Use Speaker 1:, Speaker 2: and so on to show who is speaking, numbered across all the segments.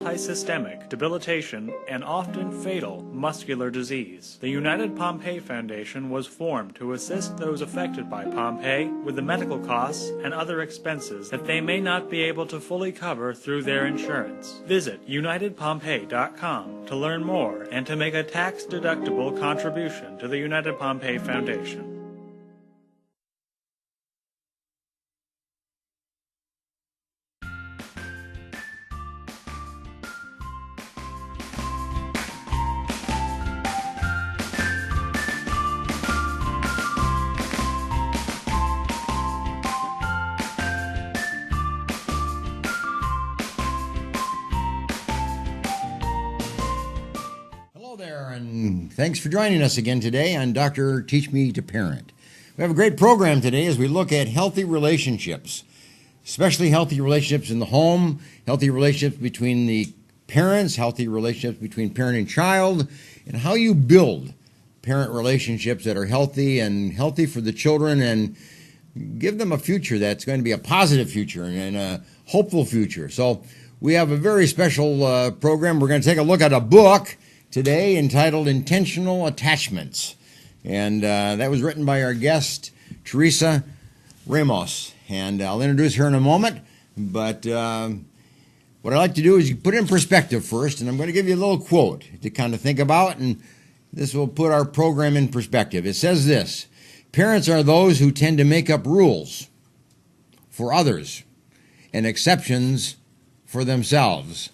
Speaker 1: multisystemic, debilitation, and often fatal muscular disease. The United Pompeii Foundation was formed to assist those affected by Pompeii with the medical costs and other expenses that they may not be able to fully cover through their insurance. Visit UnitedPompeii.com to learn more and to make a tax-deductible contribution to the United Pompeii Foundation.
Speaker 2: Thanks for joining us again today on Dr. Teach Me to Parent. We have a great program today as we look at healthy relationships, especially healthy relationships in the home, healthy relationships between the parents, healthy relationships between parent and child, and how you build parent relationships that are healthy and healthy for the children and give them a future that's going to be a positive future and a hopeful future. So we have a very special program. We're going to take a look at a book today entitled Intentional Attachments. And that was written by our guest, Theresa Ramos. And I'll introduce her in a moment. But what I like to do is put it in perspective first. And I'm going to give you a little quote to kind of think about. And this will put our program in perspective. It says this: parents are those who tend to make up rules for others and exceptions for themselves.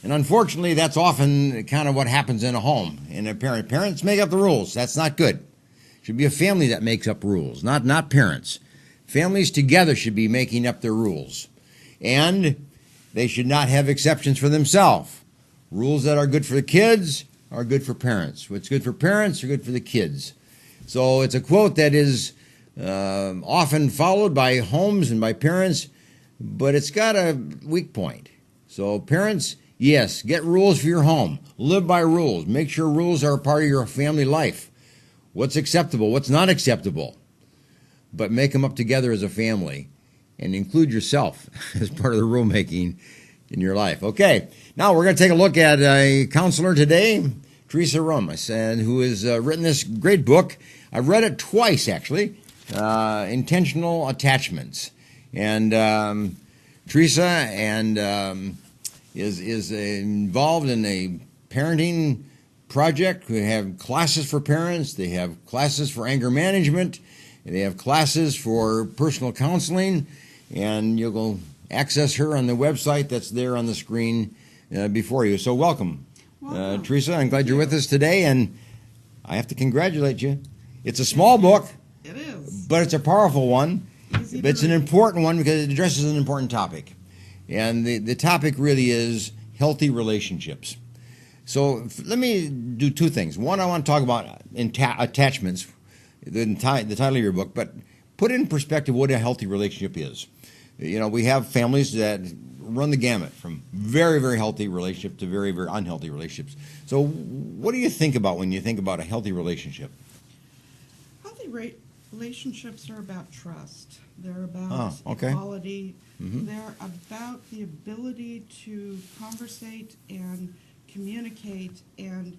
Speaker 2: And unfortunately, that's often kind of what happens in a home. In a parent, parents make up the rules. That's not good. It should be a family that makes up rules, not parents. Families together should be making up their rules. And they should not have exceptions for themselves. Rules that are good for the kids are good for parents. What's good for parents are good for the kids. So it's a quote that is often followed by homes and by parents, but it's got a weak point. So parents, yes, get rules for your home. Live by rules. Make sure rules are a part of your family life. What's acceptable, what's not acceptable. But make them up together as a family and include yourself as part of the rule making in your life. Okay, now we're going to take a look at a counselor today, Theresa Ramos, who has written this great book. I've read it twice, actually, Intentional Attachments. And Theresa is involved in a parenting project. We have classes for parents. They have classes for anger management. They have classes for personal counseling. And you'll go access her on the website that's there on the screen before you. So welcome. Theresa. I'm glad you're with us today. And I have to congratulate you. It's a small book.
Speaker 3: It is.
Speaker 2: But it's a powerful one. It's an important one because it addresses an important topic. And the topic really is healthy relationships. So let me do two things. One, I want to talk about attachments, the title of your book, but put in perspective what a healthy relationship is. You know, we have families that run the gamut from very, very healthy relationships to very, very unhealthy relationships. So what do you think about when you think about a healthy relationship?
Speaker 3: Healthy relationships are about trust. They're about equality. Mm-hmm. They're about the ability to conversate and communicate and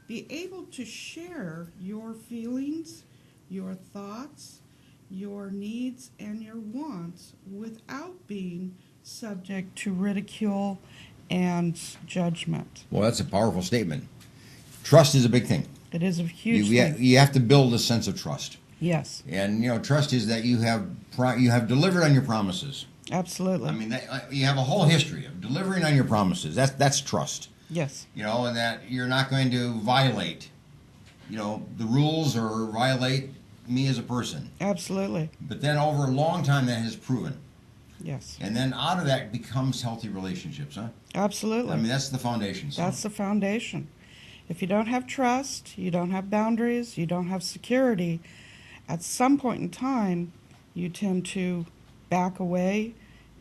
Speaker 3: be able to share your feelings, your thoughts, your needs, and your wants without being subject to ridicule and judgment.
Speaker 2: Well, that's a powerful statement. Trust is a big thing.
Speaker 3: It is a huge thing.
Speaker 2: You have to build a sense of trust.
Speaker 3: Yes.
Speaker 2: And, you know, trust is that you have delivered on your promises.
Speaker 3: Absolutely.
Speaker 2: I mean, you have a whole history of delivering on your promises. That's trust.
Speaker 3: Yes.
Speaker 2: You know, and that you're not going to violate, you know, the rules or violate me as a person.
Speaker 3: Absolutely.
Speaker 2: But then over a long time that has proven.
Speaker 3: Yes.
Speaker 2: And then out of that becomes healthy relationships, huh?
Speaker 3: Absolutely.
Speaker 2: I mean, that's the foundation. So.
Speaker 3: That's the foundation. If you don't have trust, you don't have boundaries, you don't have security, at some point in time, you tend to back away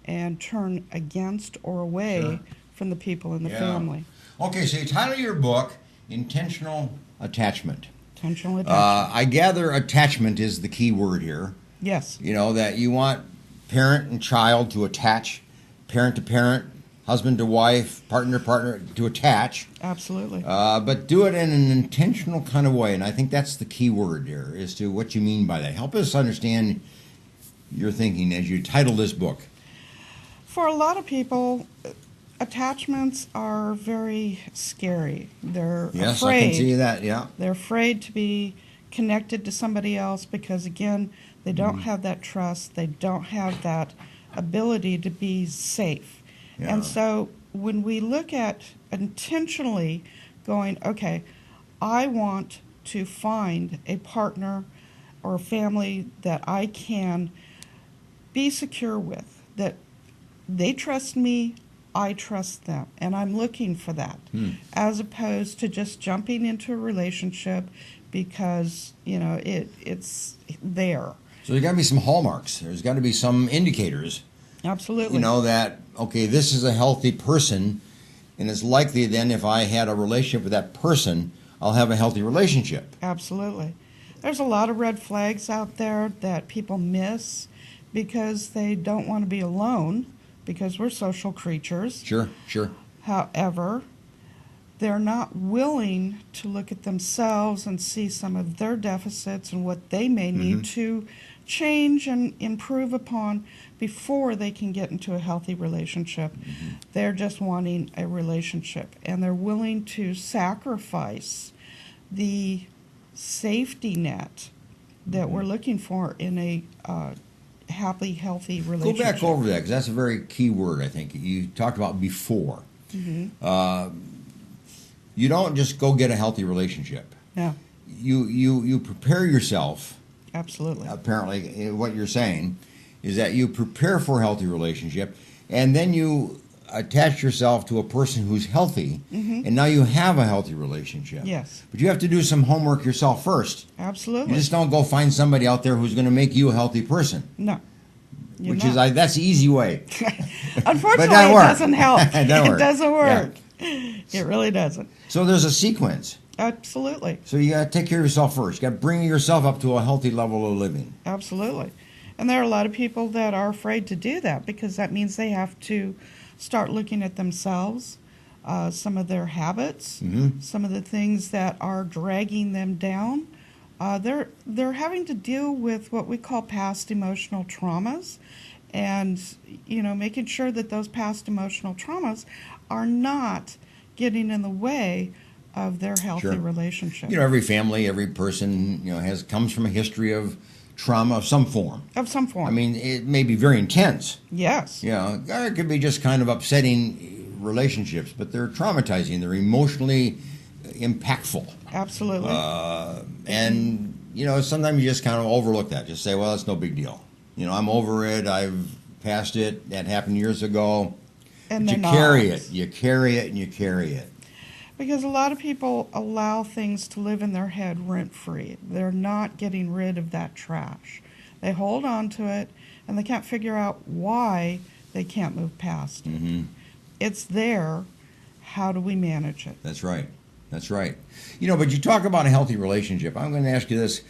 Speaker 3: and turn against or away from the people in the family.
Speaker 2: Okay, so you title your book, Intentional Attachment.
Speaker 3: Intentional attachment.
Speaker 2: I gather attachment is the key word here.
Speaker 3: Yes.
Speaker 2: You know, that you want parent and child to attach, parent to parent, husband to wife, partner to partner, to attach.
Speaker 3: Absolutely.
Speaker 2: But do it in an intentional kind of way. And I think that's the key word there, as to what you mean by that. Help us understand your thinking as you title this book.
Speaker 3: For a lot of people, attachments are very scary. They're
Speaker 2: Yes,
Speaker 3: afraid.
Speaker 2: I can see that, yeah.
Speaker 3: They're afraid to be connected to somebody else because, again, they don't have that trust. They don't have that ability to be safe.
Speaker 2: Yeah.
Speaker 3: And so when we look at intentionally going, okay, I want to find a partner or a family that I can be secure with, that they trust me, I trust them, and I'm looking for that, as opposed to just jumping into a relationship because, it's there.
Speaker 2: So there's got to be some hallmarks. There's got to be some indicators,
Speaker 3: Absolutely.
Speaker 2: that, okay, this is a healthy person, and it's likely then if I had a relationship with that person, I'll have a healthy relationship.
Speaker 3: Absolutely. There's a lot of red flags out there that people miss because they don't want to be alone, because we're social creatures.
Speaker 2: Sure.
Speaker 3: However, they're not willing to look at themselves and see some of their deficits and what they may need to change and improve upon before they can get into a healthy relationship. They're just wanting a relationship, and they're willing to sacrifice the safety net that we're looking for in a happy, healthy
Speaker 2: Go
Speaker 3: relationship.
Speaker 2: back over that, because that's a very key word, I think. You talked about before. You don't just go get a healthy relationship.
Speaker 3: Yeah,
Speaker 2: You prepare yourself.
Speaker 3: absolutely.
Speaker 2: Apparently, what you're saying is that you prepare for a healthy relationship, and then you attach yourself to a person who's healthy, and now you have a healthy relationship.
Speaker 3: Yes.
Speaker 2: But you have to do some homework yourself first.
Speaker 3: Absolutely.
Speaker 2: You just don't go find somebody out there who's going to make you a healthy person.
Speaker 3: No. You're
Speaker 2: Which
Speaker 3: not.
Speaker 2: is that's the easy way.
Speaker 3: Unfortunately,
Speaker 2: But that
Speaker 3: it
Speaker 2: work.
Speaker 3: doesn't help.
Speaker 2: It doesn't work.
Speaker 3: doesn't
Speaker 2: Yeah.
Speaker 3: work. It really doesn't.
Speaker 2: So there's a sequence.
Speaker 3: Absolutely.
Speaker 2: So you got to take care of yourself first. You got to bring yourself up to a healthy level of living.
Speaker 3: Absolutely. And there are a lot of people that are afraid to do that because that means they have to start looking at themselves, some of their habits, some of the things that are dragging them down. They're having to deal with what we call past emotional traumas, and making sure that those past emotional traumas are not getting in the way of their healthy
Speaker 2: Sure.
Speaker 3: relationship.
Speaker 2: Every family, every person, comes from a history of trauma of some form.
Speaker 3: Of some form.
Speaker 2: I mean, it may be very intense.
Speaker 3: Yes.
Speaker 2: Or it could be just kind of upsetting relationships, but they're traumatizing. They're emotionally impactful.
Speaker 3: Absolutely.
Speaker 2: And sometimes you just kind of overlook that. Just say, well, it's no big deal. I'm over it. I've passed it. That happened years ago.
Speaker 3: And
Speaker 2: But
Speaker 3: they're
Speaker 2: you
Speaker 3: not.
Speaker 2: carry it. You carry it and you carry it.
Speaker 3: Because a lot of people allow things to live in their head rent-free. They're not getting rid of that trash. They hold on to it, and they can't figure out why they can't move past it. It's there. How do we manage it?
Speaker 2: That's right. That's right. But you talk about a healthy relationship. I'm going to ask you this,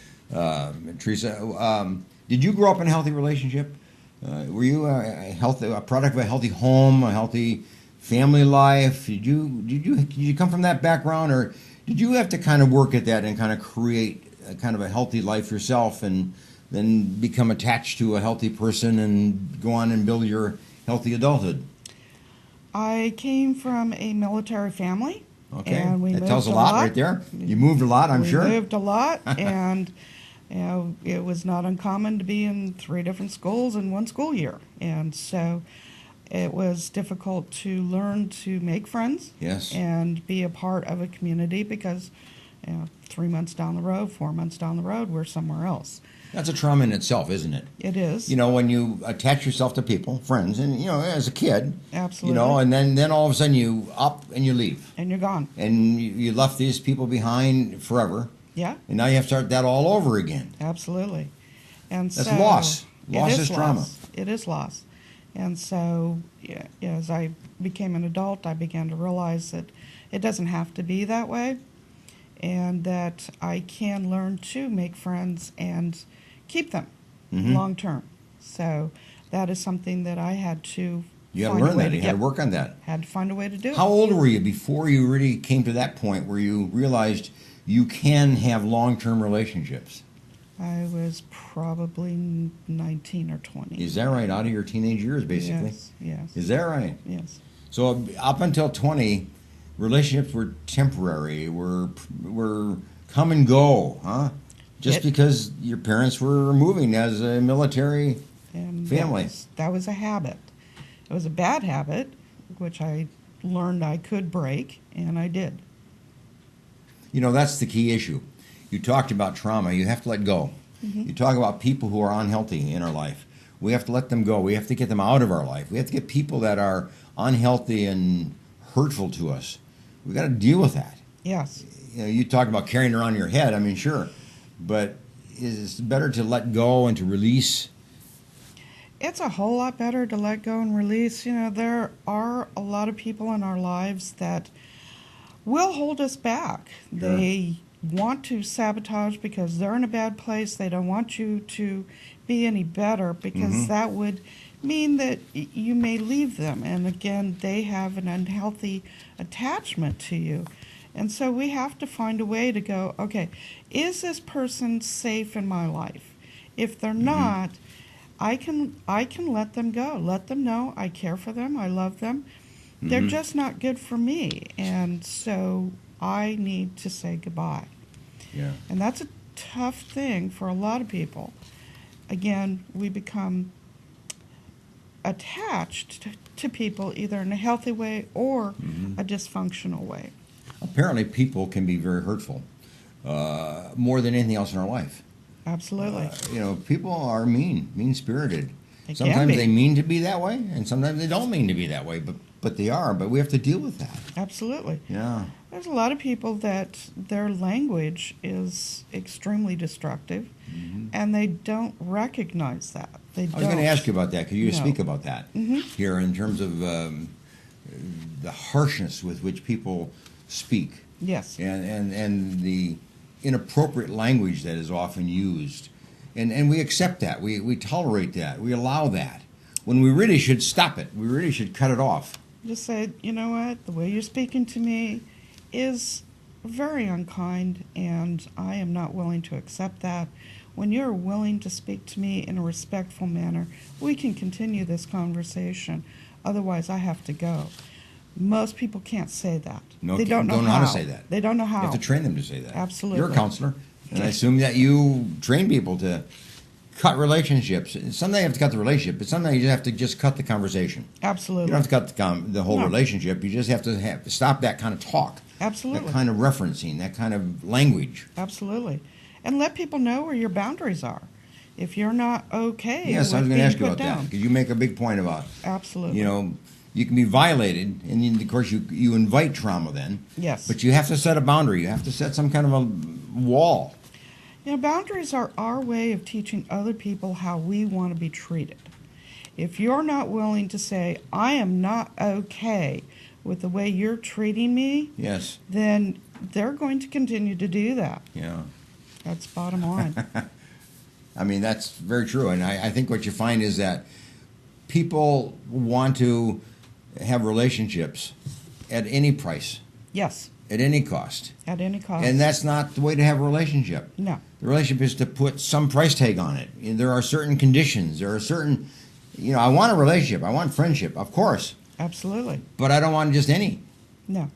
Speaker 2: Theresa. Did you grow up in a healthy relationship? Were you a product of a healthy home, a healthy family life? Did you come from that background, or did you have to kind of work at that and kind of create a kind of a healthy life yourself, and then become attached to a healthy person and go on and build your healthy adulthood?
Speaker 3: I came from a military family.
Speaker 2: Okay,
Speaker 3: And we
Speaker 2: that
Speaker 3: moved
Speaker 2: tells a lot right there. You moved a lot, I'm sure.
Speaker 3: We moved a lot, and it was not uncommon to be in 3 different schools in one school year. And so it was difficult to learn to make friends.
Speaker 2: Yes.
Speaker 3: And be a part of a community because 3 months down the road, 4 months down the road, we're somewhere else.
Speaker 2: That's a trauma in itself, isn't it?
Speaker 3: It is.
Speaker 2: When you attach yourself to people, friends, and, as a kid.
Speaker 3: Absolutely.
Speaker 2: And then all of a sudden you up and you leave.
Speaker 3: And you're gone.
Speaker 2: And you left these people behind forever.
Speaker 3: Yeah.
Speaker 2: And now you have to start that all over again.
Speaker 3: Absolutely. And
Speaker 2: That's
Speaker 3: so
Speaker 2: loss.
Speaker 3: it
Speaker 2: Loss is trauma.
Speaker 3: loss. It is loss. And so as I became an adult, I began to realize that it doesn't have to be that way, and that I can learn to make friends and keep them long term. So that is something that I had to
Speaker 2: You had to
Speaker 3: find a
Speaker 2: learn
Speaker 3: way
Speaker 2: that.
Speaker 3: to
Speaker 2: You had to
Speaker 3: get-
Speaker 2: work on that.
Speaker 3: Had to find a way to do it.
Speaker 2: How old were you before you really came to that point where you realized you can have long-term relationships?
Speaker 3: I was probably 19 or 20.
Speaker 2: Is that right? Out of your teenage years, basically?
Speaker 3: Yes.
Speaker 2: Is that right?
Speaker 3: Yes.
Speaker 2: So up until 20, relationships were temporary, were come and go, huh? Just because your parents were moving as a military
Speaker 3: And
Speaker 2: family.
Speaker 3: that was a habit. It was a bad habit, which I learned I could break, and I did.
Speaker 2: You know, that's the key issue. You talked about trauma. You have to let go. You talk about people who are unhealthy in our life. We have to let them go. We have to get them out of our life. We have to get people that are unhealthy and hurtful to us. We've got to deal with that.
Speaker 3: Yes.
Speaker 2: You know, you talk about carrying it around your head. I mean, sure. But is it better to let go and to release?
Speaker 3: It's a whole lot better to let go and release. You know, there are a lot of people in our lives that will hold us back.
Speaker 2: Sure.
Speaker 3: They want to sabotage because they're in a bad place. They don't want you to be any better because that would mean that you may leave them. And again, they have an unhealthy attachment to you. And so we have to find a way to go, okay, is this person safe in my life? If they're not, I can let them go. Let them know I care for them. I love them. They're just not good for me. And so I need to say goodbye.
Speaker 2: Yeah.
Speaker 3: And that's a tough thing for a lot of people. Again, we become attached to people either in a healthy way or a dysfunctional way.
Speaker 2: Apparently, people can be very hurtful, more than anything else in our life.
Speaker 3: Absolutely.
Speaker 2: You know, people are mean-spirited.
Speaker 3: They can
Speaker 2: Sometimes
Speaker 3: be.
Speaker 2: they mean to be that way, and sometimes they don't mean to be that way, but they are. But we have to deal with that.
Speaker 3: Absolutely.
Speaker 2: Yeah.
Speaker 3: There's a lot of people that their language is extremely destructive, and they don't recognize that. They
Speaker 2: I was going to ask you about that. Could you
Speaker 3: No.
Speaker 2: speak about that here in terms of the harshness with which people speak
Speaker 3: Yes.
Speaker 2: and the inappropriate language that is often used? And we accept that. We tolerate that. We allow that. When we really should stop it. We really should cut it off.
Speaker 3: Just say, you know what, the way you're speaking to me is very unkind, and I am not willing to accept that. When you're willing to speak to me in a respectful manner, we can continue this conversation. Otherwise, I have to go. Most people can't say that.
Speaker 2: No,
Speaker 3: They don't know
Speaker 2: how to say that.
Speaker 3: They don't know
Speaker 2: You
Speaker 3: how.
Speaker 2: have to train them to say that.
Speaker 3: Absolutely.
Speaker 2: You're a counselor, and I assume that you train people to cut relationships. Sometimes you have to cut the relationship, but sometimes you just have to just cut the conversation.
Speaker 3: Absolutely.
Speaker 2: You don't have to cut the whole
Speaker 3: No.
Speaker 2: relationship. You just have to stop that kind of talk,
Speaker 3: Absolutely.
Speaker 2: that kind of referencing, that kind of language.
Speaker 3: Absolutely. And let people know where your boundaries are. If you're not okay
Speaker 2: Yes, I was
Speaker 3: with
Speaker 2: going to
Speaker 3: being
Speaker 2: ask you
Speaker 3: put
Speaker 2: about that
Speaker 3: down.
Speaker 2: because you make a big point about,
Speaker 3: Absolutely.
Speaker 2: you know, you can be violated, and of course you invite trauma then.
Speaker 3: Yes.
Speaker 2: But you have to set a boundary. You have to set some kind of a wall.
Speaker 3: You know, boundaries are our way of teaching other people how we want to be treated. If you're not willing to say, I am not okay with the way you're treating me,
Speaker 2: Yes.
Speaker 3: then they're going to continue to do that.
Speaker 2: Yeah.
Speaker 3: That's bottom line.
Speaker 2: I mean, that's very true. And I think what you find is that people want to have relationships at any price,
Speaker 3: Yes,
Speaker 2: at any cost.
Speaker 3: at any cost.
Speaker 2: And that's not the way to have a relationship.
Speaker 3: No.
Speaker 2: The relationship is to put some price tag on it. And there are certain conditions. There are certain, you know, I want a relationship. I want friendship, of course.
Speaker 3: Absolutely.
Speaker 2: But I don't want just any.
Speaker 3: No.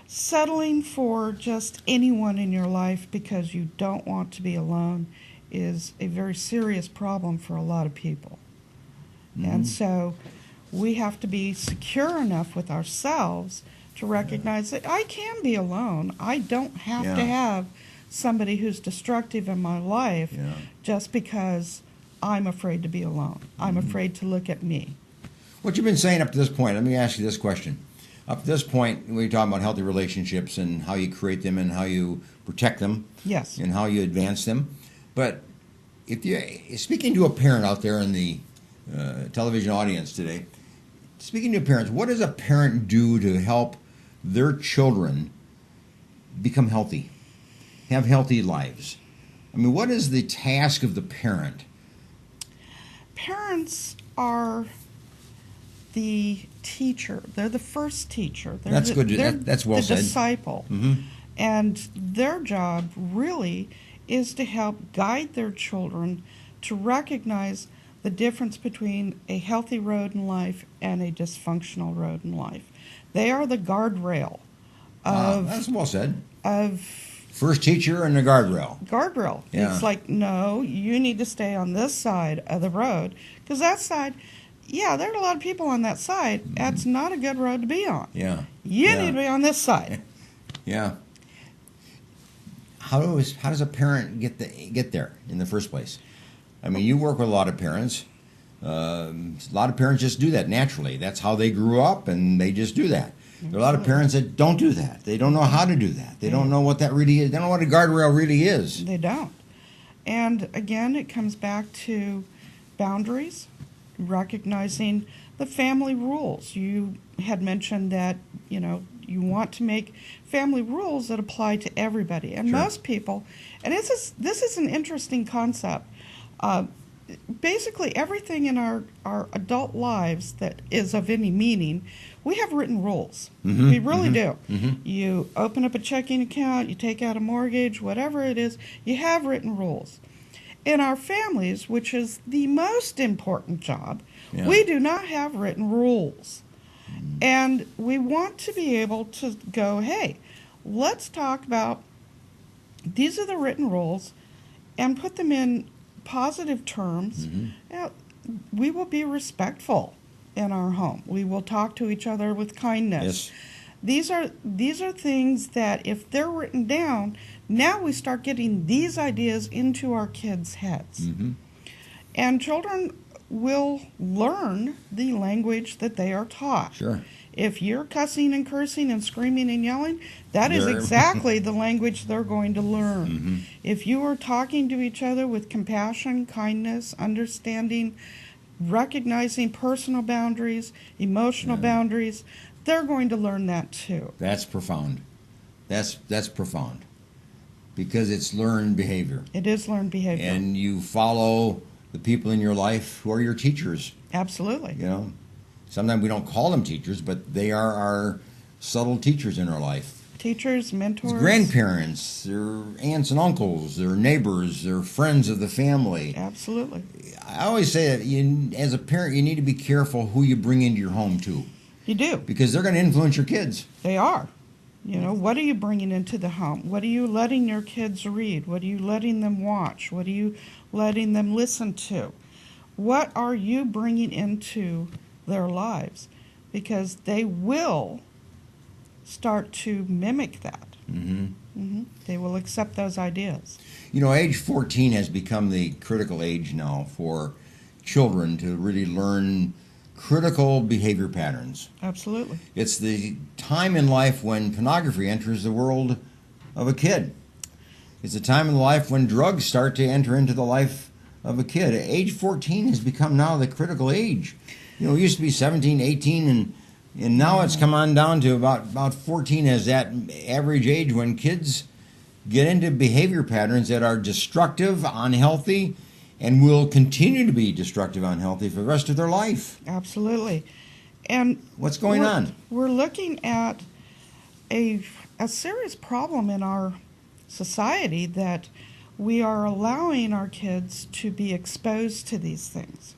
Speaker 3: Settling for just anyone in your life because you don't want to be alone is a very serious problem for a lot of people. And so we have to be secure enough with ourselves to recognize that I can be alone. I don't have to
Speaker 2: Yeah.
Speaker 3: have somebody who's destructive in my life
Speaker 2: Yeah.
Speaker 3: just because I'm afraid to be alone. I'm afraid to look at me.
Speaker 2: What you've been saying up to this point, let me ask you this question. Up to this point, we're talking about healthy relationships and how you create them and how you protect them
Speaker 3: Yes.
Speaker 2: and how you advance them. But if you speaking to a parent out there in the television audience today, speaking to parents, what does a parent do to help their children become healthy, have healthy lives? I mean, what is the task of the parent?
Speaker 3: Parents are the teacher. They're the first teacher.
Speaker 2: That's good. That's well said.
Speaker 3: The disciple.
Speaker 2: Mm-hmm.
Speaker 3: And their job really is to help guide their children to recognize the difference between a healthy road in life and a dysfunctional road in life. They are the guardrail of
Speaker 2: that's well said.
Speaker 3: Of
Speaker 2: first teacher and the guardrail.
Speaker 3: Guardrail.
Speaker 2: Yeah.
Speaker 3: It's like, no, you need to stay on this side of the road, because that side, yeah, there are a lot of people on that side. Mm-hmm. That's not a good road to be on.
Speaker 2: Yeah.
Speaker 3: You need to be on this side.
Speaker 2: Yeah. How does a parent get there in the first place? I mean, you work with a lot of parents. A lot of parents just do that naturally. That's how they grew up, and they just do that. There are a lot of parents that don't do that. They don't know how to do that. They don't know what that really is. They don't know what a guardrail really is.
Speaker 3: They don't. And again, it comes back to boundaries, recognizing the family rules. You had mentioned that, you want to make family rules that apply to everybody. And most people, and this is an interesting concept. Basically, everything in our adult lives that is of any meaning, we have written rules. Mm-hmm, we really do. Mm-hmm. You open up a checking account, you take out a mortgage, whatever it is, you have written rules. In our families, which is the most important job, we do not have written rules. Mm-hmm. And we want to be able to go, hey, let's talk about these are the written rules, and put them in positive terms. Mm-hmm. We will be respectful in our home. We will talk to each other with kindness. Yes. These are things that if they're written down, now we start getting these ideas into our kids' heads. Mm-hmm. And children will learn the language that they are taught.
Speaker 2: Sure.
Speaker 3: If you're cussing and cursing and screaming and yelling, that is exactly the language they're going to learn. Mm-hmm. If you are talking to each other with compassion, kindness, understanding, recognizing personal boundaries, emotional boundaries, they're going to learn that too.
Speaker 2: That's profound. That's profound. Because it's learned behavior.
Speaker 3: It is learned behavior.
Speaker 2: And you follow the people in your life who are your teachers.
Speaker 3: Absolutely.
Speaker 2: Sometimes we don't call them teachers, but they are our subtle teachers in our life.
Speaker 3: Teachers, mentors.
Speaker 2: It's grandparents, their aunts and uncles, their neighbors, their friends of the family.
Speaker 3: Absolutely.
Speaker 2: I always say that as a parent, you need to be careful who you bring into your home, too.
Speaker 3: You do.
Speaker 2: Because they're going to influence your kids.
Speaker 3: They are. What are you bringing into the home? What are you letting your kids read? What are you letting them watch? What are you letting them listen to? What are you bringing into their lives? Because they will start to mimic that. Mm-hmm. Mm-hmm. They will accept those ideas.
Speaker 2: Age 14 has become the critical age now for children to really learn critical behavior patterns.
Speaker 3: Absolutely.
Speaker 2: It's the time in life when pornography enters the world of a kid. It's a time in life when drugs start to enter into the life of a kid. Age 14 has become now the critical age. It used to be 17, 18, and now it's come on down to about 14 as that average age when kids get into behavior patterns that are destructive, unhealthy, and will continue to be destructive, unhealthy for the rest of their life.
Speaker 3: Absolutely. And
Speaker 2: what's going on?
Speaker 3: We're looking at a serious problem in our society that we are allowing our kids to be exposed to these things.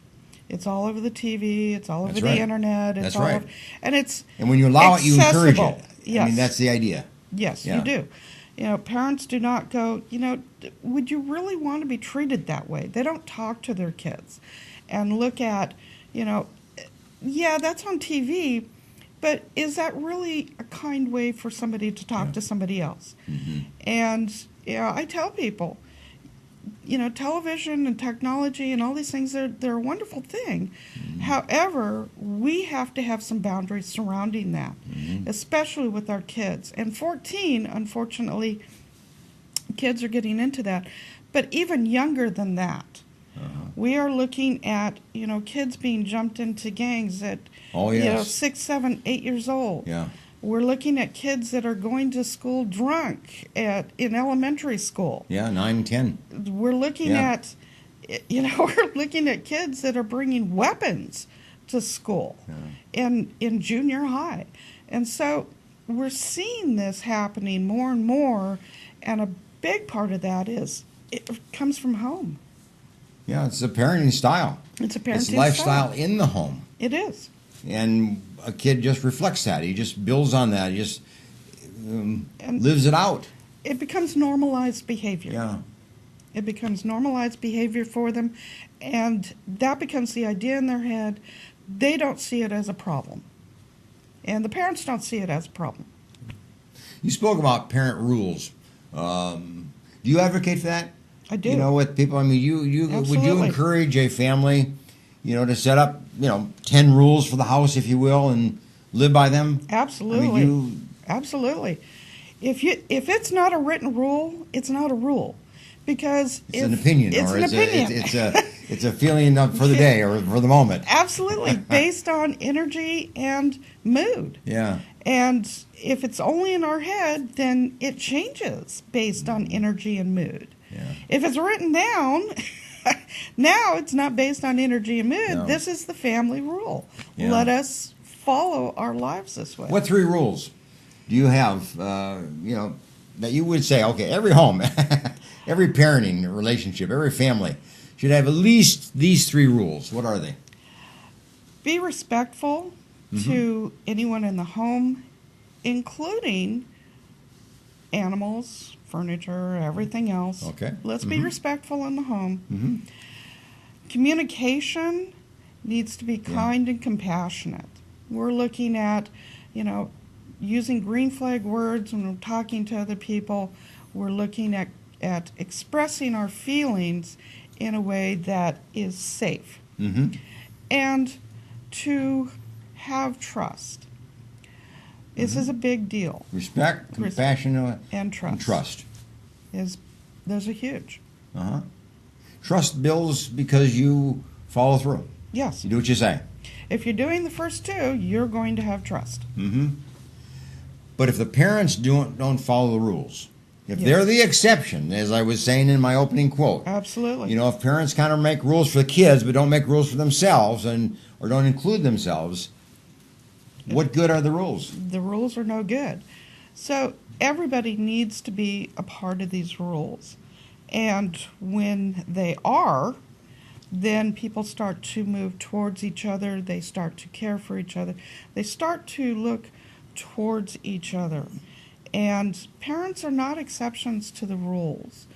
Speaker 3: It's all over the TV. It's all over the internet. It's all over, and when you allow it, you encourage it. Yes.
Speaker 2: That's the idea.
Speaker 3: Yes, you do. Parents do not go, would you really want to be treated that way? They don't talk to their kids and look at, that's on TV, but is that really a kind way for somebody to talk to somebody else? Mm-hmm. And, I tell people, television and technology and all these things, they're a wonderful thing. Mm-hmm. However, we have to have some boundaries surrounding that, especially with our kids. And 14, unfortunately, kids are getting into that. But even younger than that, we are looking at, kids being jumped into gangs at, 6, 7, 8 years old. Yeah. We're looking at kids that are going to school drunk in elementary school.
Speaker 2: Yeah, 9, 10.
Speaker 3: We're looking at, we're looking at kids that are bringing weapons to school in junior high. And so we're seeing this happening more and more, and a big part of that is it comes from home.
Speaker 2: Yeah, it's a parenting style.
Speaker 3: It's a parenting
Speaker 2: It's lifestyle
Speaker 3: style.
Speaker 2: in the home.
Speaker 3: It is.
Speaker 2: And a kid just reflects that. He just builds on that. He just
Speaker 3: And
Speaker 2: lives it out.
Speaker 3: it becomes normalized behavior.
Speaker 2: Yeah.
Speaker 3: It becomes normalized behavior for them, and that becomes the idea in their head. They don't see it as a problem, and the parents don't see it as a problem.
Speaker 2: You spoke about parent rules. Do you advocate for that?
Speaker 3: I do.
Speaker 2: You know, with people, I mean, you would you
Speaker 3: Absolutely.
Speaker 2: encourage a family, to set up, 10 rules for the house, if you will, and live by them?
Speaker 3: Absolutely.
Speaker 2: I mean,
Speaker 3: Absolutely. If it's not a written rule, it's not a rule, because
Speaker 2: it's an opinion,
Speaker 3: It's
Speaker 2: or
Speaker 3: an
Speaker 2: it's
Speaker 3: opinion.
Speaker 2: it's a feeling for the day or for the moment.
Speaker 3: Absolutely, based on energy and mood.
Speaker 2: Yeah.
Speaker 3: And if it's only in our head, then it changes based on energy and mood.
Speaker 2: Yeah.
Speaker 3: If it's written down, now it's not based on energy and mood.
Speaker 2: No.
Speaker 3: This is the family rule.
Speaker 2: Yeah.
Speaker 3: Let us follow our lives this way.
Speaker 2: What 3 rules do you have, that you would say, okay, every home, every parenting relationship, every family should have at least these 3 rules? What are they?
Speaker 3: Be respectful to anyone in the home, including animals, furniture, everything else.
Speaker 2: Okay.
Speaker 3: Let's be respectful in the home. Communication needs to be kind and compassionate. We're looking at, using green flag words when we're talking to other people. We're looking at expressing our feelings in a way that is safe. And to have trust. This is a big deal.
Speaker 2: Respect, compassion,
Speaker 3: And trust.
Speaker 2: and trust.
Speaker 3: Those are huge.
Speaker 2: Trust builds because you follow through.
Speaker 3: Yes.
Speaker 2: You do what you say.
Speaker 3: If you're doing the first 2, you're going to have trust.
Speaker 2: But if the parents don't follow the rules, if
Speaker 3: Yes.
Speaker 2: they're the exception, as I was saying in my opening quote,
Speaker 3: Absolutely.
Speaker 2: if parents kind of make rules for the kids but don't make rules for themselves or don't include themselves, what good are the rules?
Speaker 3: The rules are no good. So everybody needs to be a part of these rules. And when they are, then people start to move towards each other. They start to care for each other. They start to look towards each other. And parents are not exceptions to the rules.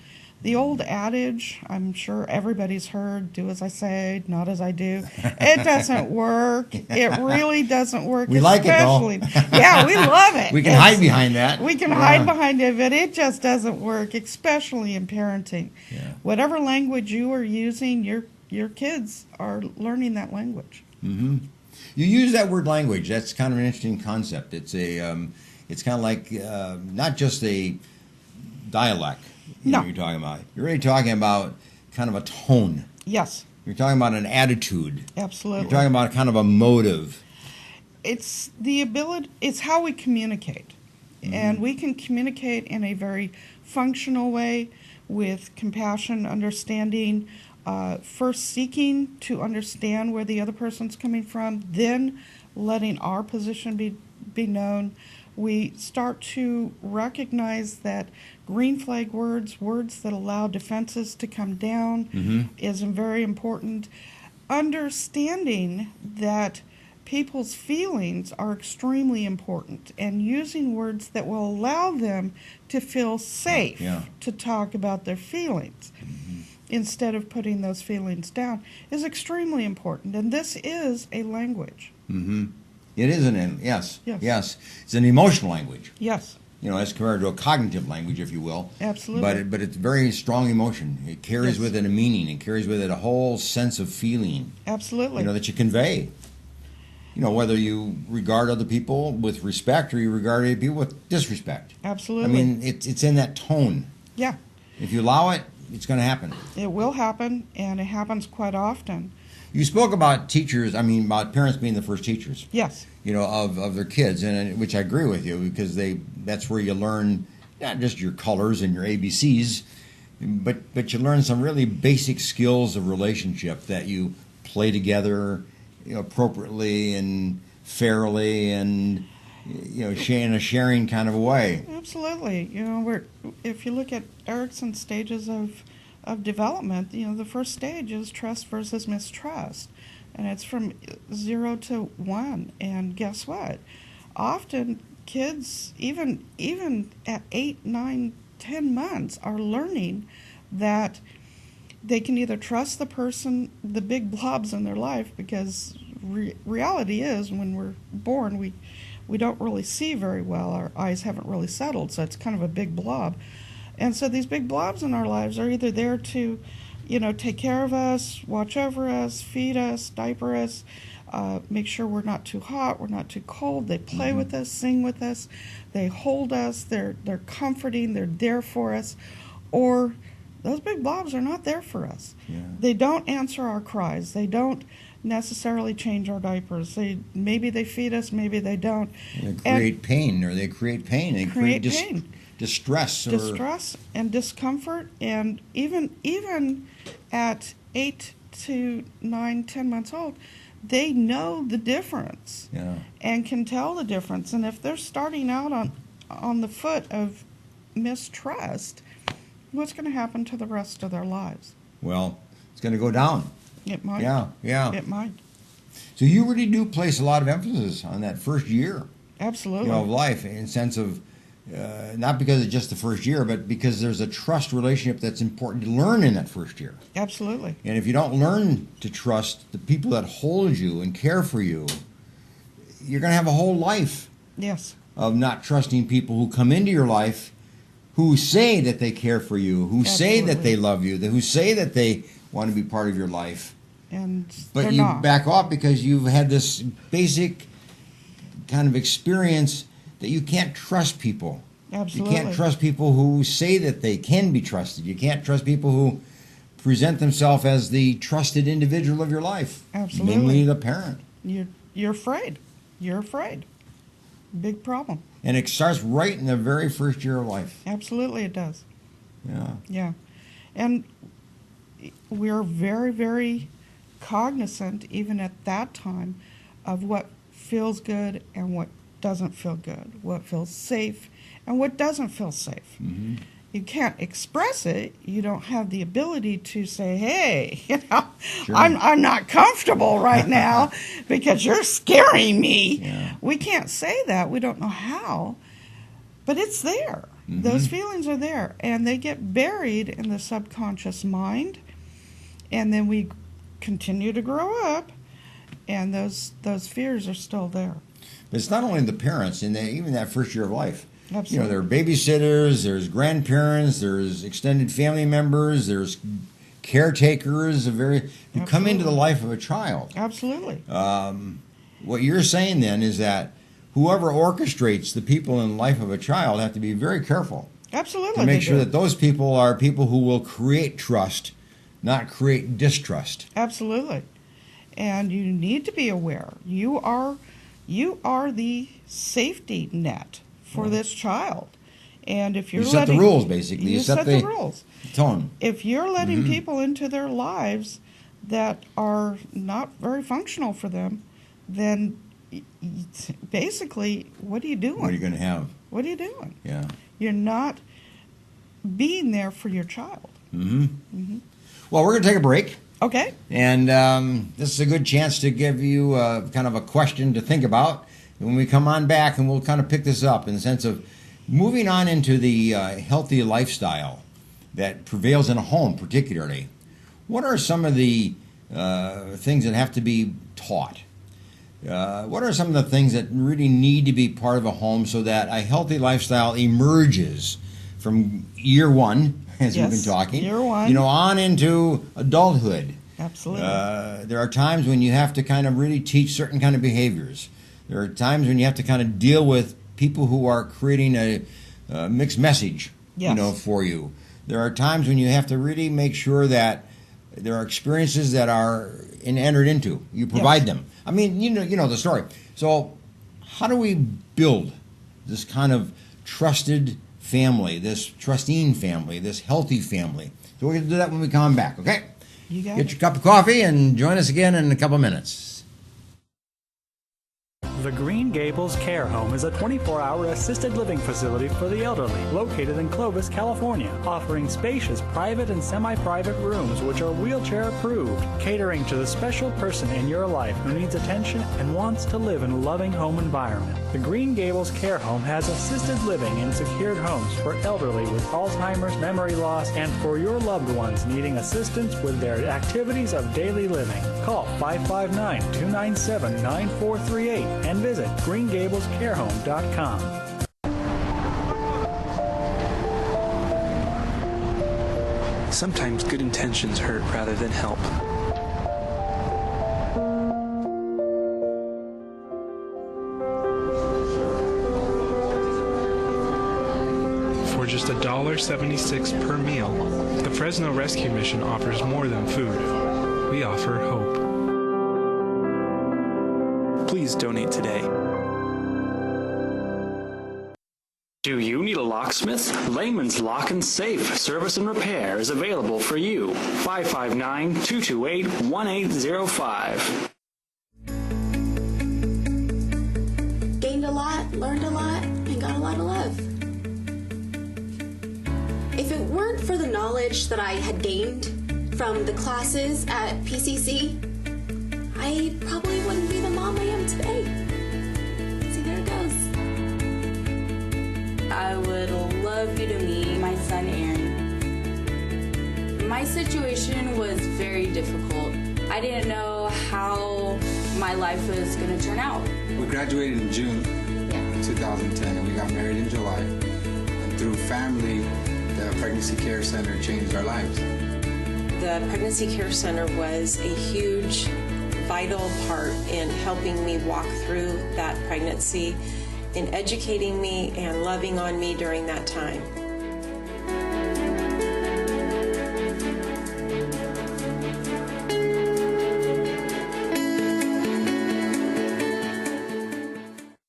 Speaker 3: The old adage, I'm sure everybody's heard, do as I say, not as I do. It doesn't work. It really doesn't work.
Speaker 2: We like it, though.
Speaker 3: Yeah, we love it.
Speaker 2: We can hide behind that.
Speaker 3: We can hide behind it, but it just doesn't work, especially in parenting.
Speaker 2: Yeah.
Speaker 3: Whatever language you are using, your kids are learning that language.
Speaker 2: You use that word language. That's kind of an interesting concept. It's it's kind of like not just a dialect.
Speaker 3: No.
Speaker 2: You're talking about. You're really talking about kind of a tone.
Speaker 3: Yes,
Speaker 2: You're talking about an attitude.
Speaker 3: absolutely.
Speaker 2: You're talking about kind of a motive.
Speaker 3: It's the ability, it's how we communicate. And we can communicate in a very functional way with compassion, understanding, first seeking to understand where the other person's coming from, then letting our position be known. We start to recognize that green flag words that allow defenses to come down, is very important. Understanding that people's feelings are extremely important, and using words that will allow them to feel safe to talk about their feelings instead of putting those feelings down is extremely important. And this is a language.
Speaker 2: It is yes. It's an emotional language.
Speaker 3: Yes,
Speaker 2: As compared to a cognitive language, if you will.
Speaker 3: absolutely.
Speaker 2: But it's very strong emotion. It carries
Speaker 3: Yes.
Speaker 2: with it a meaning. It carries with it a whole sense of feeling.
Speaker 3: Absolutely.
Speaker 2: That you convey. Whether you regard other people with respect or you regard other people with disrespect.
Speaker 3: Absolutely.
Speaker 2: I mean, it's in that tone.
Speaker 3: Yeah,
Speaker 2: If you allow it, it's going to happen.
Speaker 3: it will happen, and it happens quite often.
Speaker 2: You spoke about teachers, about parents being the first teachers,
Speaker 3: Yes,
Speaker 2: of their kids, and which I agree with you, because that's where you learn not just your colors and your ABCs, but you learn some really basic skills of relationship that you play together, appropriately and fairly and in a sharing kind of a way.
Speaker 3: Absolutely. If you look at Erickson's stages of development, the first stage is trust versus mistrust, and it's from 0 to 1. And guess what? Often kids, even at 8, 9, 10 months, are learning that they can either trust the person, the big blobs in their life, because reality is when we're born, we don't really see very well. Our eyes haven't really settled, so it's kind of a big blob. And so these big blobs in our lives are either there to, take care of us, watch over us, feed us, diaper us, make sure we're not too hot, we're not too cold. They play with us, sing with us, they hold us, they're comforting, they're there for us. Or those big blobs are not there for us.
Speaker 2: Yeah.
Speaker 3: They don't answer our cries. They don't necessarily change our diapers. Maybe they feed us, maybe they don't.
Speaker 2: They create pain. They create
Speaker 3: pain.
Speaker 2: Distress
Speaker 3: and discomfort. And even at 8 to 9, 10 months old, they know the difference.
Speaker 2: Yeah.
Speaker 3: And can tell the difference. And if they're starting out on the foot of mistrust, what's going to happen to the rest of their lives?
Speaker 2: Well, it's going to go down.
Speaker 3: It might.
Speaker 2: Yeah.
Speaker 3: It might.
Speaker 2: So you really do place a lot of emphasis on that first year.
Speaker 3: Absolutely.
Speaker 2: Of life, in the sense of not because it's just the first year, but because there's a trust relationship that's important to learn in that first year.
Speaker 3: Absolutely.
Speaker 2: And if you don't learn to trust the people that hold you and care for you, you're going to have a whole life
Speaker 3: Yes.
Speaker 2: of not trusting people who come into your life who say that they care for you, who say that they love you, who say that they want to be part of your life. But
Speaker 3: they're
Speaker 2: you
Speaker 3: not.
Speaker 2: back off because you've had this basic kind of experience that you can't trust people.
Speaker 3: Absolutely.
Speaker 2: You can't trust people who say that they can be trusted. You can't trust people who present themselves as the trusted individual of your life.
Speaker 3: Absolutely.
Speaker 2: Namely the parent.
Speaker 3: You're afraid. You're afraid. Big problem.
Speaker 2: And it starts right in the very first year of life.
Speaker 3: Absolutely it does.
Speaker 2: Yeah.
Speaker 3: Yeah. And we're very, very cognizant, even at that time, of what feels good and what doesn't feel good, what feels safe and what doesn't feel safe.
Speaker 2: Mm-hmm.
Speaker 3: You can't express it. You don't have the ability to say, hey,
Speaker 2: Sure.
Speaker 3: I'm not comfortable right now because you're scaring me.
Speaker 2: Yeah.
Speaker 3: We can't say that. We don't know how. But it's there.
Speaker 2: Mm-hmm.
Speaker 3: Those feelings are there. And they get buried in the subconscious mind. And then we continue to grow up, and those fears are still there.
Speaker 2: But it's not only the parents, even that first year of life.
Speaker 3: Absolutely.
Speaker 2: There are babysitters, there's grandparents, there's extended family members, there's caretakers who come into the life of a child.
Speaker 3: Absolutely.
Speaker 2: What you're saying then is that whoever orchestrates the people in the life of a child have to be very careful.
Speaker 3: Absolutely.
Speaker 2: To make sure that those people are people who will create trust, not create distrust.
Speaker 3: Absolutely. And you need to be aware. You are the safety net for this child. And if you're
Speaker 2: you set the rules, basically.
Speaker 3: You set the rules.
Speaker 2: Tone.
Speaker 3: If you're letting people into their lives that are not very functional for them, then basically, what are you doing?
Speaker 2: What are you going to have?
Speaker 3: What are you doing?
Speaker 2: Yeah.
Speaker 3: You're not being there for your child.
Speaker 2: Mm-hmm. Mm-hmm. Well, we're going to take a break.
Speaker 3: Okay.
Speaker 2: And this is a good chance to give you kind of a question to think about when we come on back, and we'll kind of pick this up in the sense of moving on into the healthy lifestyle that prevails in a home particularly. What are some of the things that have to be taught? What are some of the things that really need to be part of a home so that a healthy lifestyle emerges from year one, as we've been talking,
Speaker 3: year one,
Speaker 2: on into adulthood?
Speaker 3: Absolutely.
Speaker 2: There are times when you have to kind of really teach certain kind of behaviors. There are times when you have to kind of deal with people who are creating a mixed message, for you. There are times when you have to really make sure that there are experiences that are entered into. You provide them. I mean, you know the story. So how do we build this kind of trusted family, this trusting family, this healthy family? So we're going to do that when we come back, okay?
Speaker 3: You got
Speaker 2: Get your cup of coffee and join us again in a couple minutes.
Speaker 1: The Green Gables Care Home is a 24-hour assisted living facility for the elderly located in Clovis, California, offering spacious private and semi-private rooms which are wheelchair approved, catering to the special person in your life who needs attention and wants to live in a loving home environment. The Green Gables Care Home has assisted living in secured homes for elderly with Alzheimer's, memory loss, and for your loved ones needing assistance with their activities of daily living. Call 559-297-9438 and visit greengablescarehome.com.
Speaker 4: Sometimes good intentions hurt rather than help. For just $1.76 per meal, the Fresno Rescue Mission offers more than food. We offer hope. Please donate today.
Speaker 5: Do you need a locksmith? Layman's Lock and Safe Service and Repair is available for you. 559-228-1805.
Speaker 6: Gained a lot, learned a lot, and got a lot of love. If it weren't for the knowledge that I had gained from the classes at PCC, I probably wouldn't be the mom I am today. See, there it goes.
Speaker 7: I would love you to meet my son, Aaron. My situation was very difficult. I didn't know how my life was going to turn out.
Speaker 8: We graduated in June of 2010, and we got married in July. And through family, the Pregnancy Care Center changed our lives.
Speaker 9: The Pregnancy Care Center was a huge, vital part in helping me walk through that pregnancy, in educating me and loving on me during that time.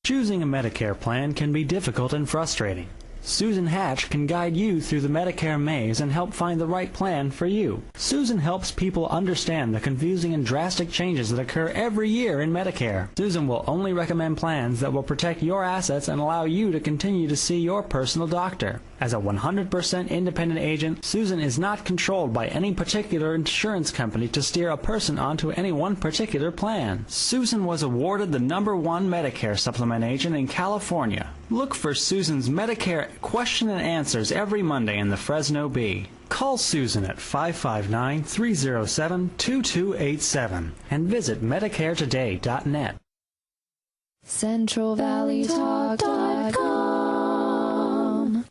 Speaker 5: Choosing a Medicare plan can be difficult and frustrating. Susan Hatch can guide you through the Medicare maze and help find the right plan for you. Susan helps people understand the confusing and drastic changes that occur every year in Medicare. Susan will only recommend plans that will protect your assets and allow you to continue to see your personal doctor. As a 100% independent agent, Susan is not controlled by any particular insurance company to steer a person onto any one particular plan. Susan was awarded the #1 Medicare supplement agent in California. Look for Susan's Medicare question and answers every Monday in the Fresno Bee. Call Susan at 559-307-2287 and visit MedicareToday.net.
Speaker 10: CentralValleyTalk.com.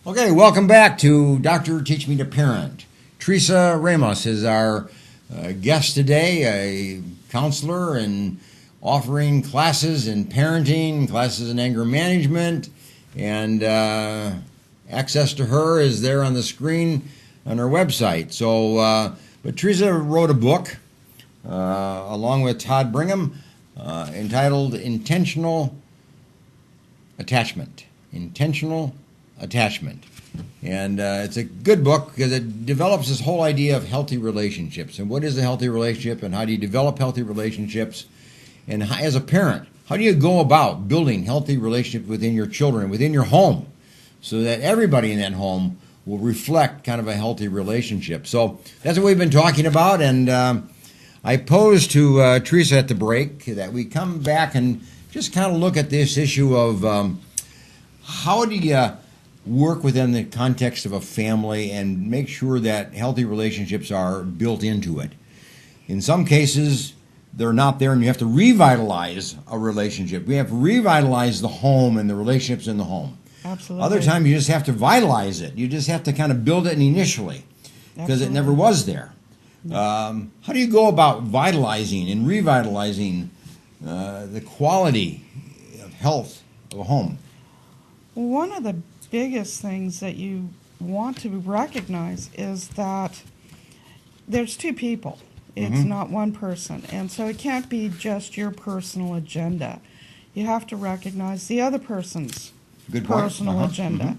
Speaker 2: Okay, welcome back to Dr. Teach Me to Parent. Theresa Ramos is our guest today, a counselor and offering classes in parenting, classes in anger management, and access to her is there on the screen on her website. So, but Theresa wrote a book along with Todd Bingham entitled Intentional Attachment. Intentional Attachment. And it's a good book because it develops this whole idea of healthy relationships. And what is a healthy relationship, and how do you develop healthy relationships? And how, as a parent, how do you go about building healthy relationships within your children, within your home, so that everybody in that home will reflect kind of a healthy relationship? So that's what we've been talking about. And I posed to Theresa at the break that we come back and just kind of look at this issue of how do you work within the context of a family and make sure that healthy relationships are built into it. In some cases, they're not there, and you have to revitalize a relationship. We have to revitalize the home and the relationships in the home.
Speaker 3: Absolutely.
Speaker 2: Other times, you just have to vitalize it. You just have to kind of build it initially because it never was there. How do you go about vitalizing and revitalizing the quality of health of a home?
Speaker 3: One of the biggest things that you want to recognize is that there's two people. It's not one person. And so it can't be just your personal agenda. You have to recognize the other person's personal agenda.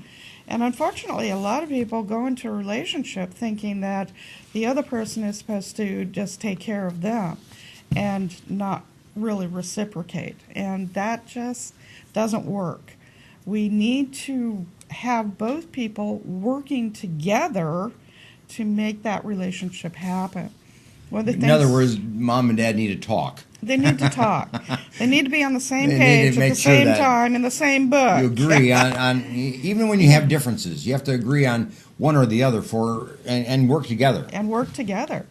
Speaker 3: And unfortunately, a lot of people go into a relationship thinking that the other person is supposed to just take care of them and not really reciprocate. And that just doesn't work. We need to have both people working together to make that relationship happen.
Speaker 2: In other words, mom and dad need to talk.
Speaker 3: They need to talk. They need to be on the same
Speaker 2: They need
Speaker 3: page
Speaker 2: to
Speaker 3: at
Speaker 2: make
Speaker 3: the
Speaker 2: sure
Speaker 3: same
Speaker 2: that
Speaker 3: time in the same book.
Speaker 2: You agree on even when you have differences, you have to agree on one or the other and work together.
Speaker 3: And work together.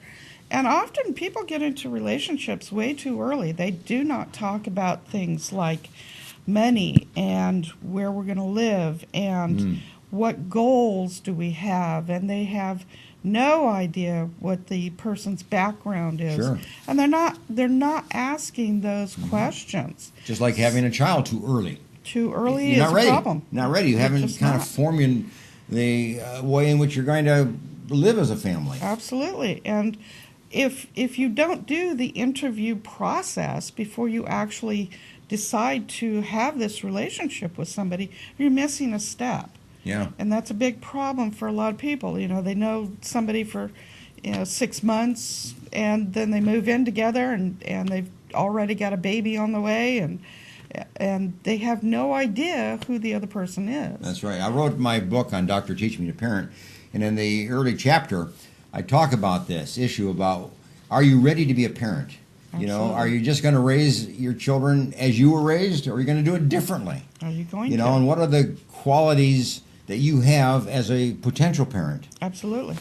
Speaker 3: And often people get into relationships way too early. They do not talk about things like money and where we're going to live and what goals do we have. And they have no idea what the person's background is.
Speaker 2: Sure.
Speaker 3: And they're not asking those questions.
Speaker 2: Just like having a child too early.
Speaker 3: Too early
Speaker 2: You're
Speaker 3: is
Speaker 2: not ready.
Speaker 3: a problem.
Speaker 2: Not ready. You haven't kind of formed the way in which you're going to live as a family.
Speaker 3: Absolutely. And if you don't do the interview process before you actually decide to have this relationship with somebody, you're missing a step.
Speaker 2: Yeah.
Speaker 3: And that's a big problem for a lot of people. You know, they know somebody for 6 months and then they move in together and they've already got a baby on the way and they have no idea who the other person is.
Speaker 2: That's right. I wrote my book on Dr. Teach Me to Parent, and in the early chapter, I talk about this issue about, are you ready to be a parent?
Speaker 3: Absolutely.
Speaker 2: You know, are you just going to raise your children as you were raised, or are you going to do it differently?
Speaker 3: Are you going to?
Speaker 2: You know, and what are the qualities that you have as a potential parent?
Speaker 3: Absolutely.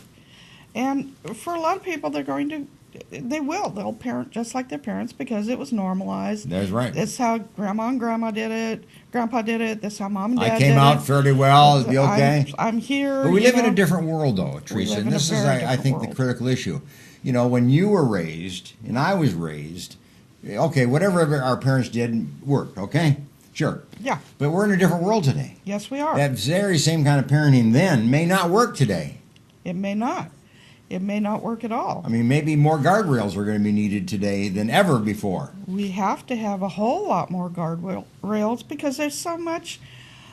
Speaker 3: And for a lot of people, they'll parent just like their parents because it was normalized.
Speaker 2: That's right.
Speaker 3: That's how grandma and grandma did it. Grandpa did it. That's how mom and dad did it.
Speaker 2: I came out fairly well. It'll be okay.
Speaker 3: I'm here.
Speaker 2: But we live in a different world, though, Theresa. And this is, I think, the critical issue. You know, when you were raised and I was raised, okay, whatever our parents did worked, okay? Sure.
Speaker 3: Yeah.
Speaker 2: But we're in a different world today.
Speaker 3: Yes, we are.
Speaker 2: That very same kind of parenting then may not work today.
Speaker 3: It may not. It may not work at all.
Speaker 2: I mean, maybe more guardrails are going to be needed today than ever before.
Speaker 3: We have to have a whole lot more guardrails because there's so much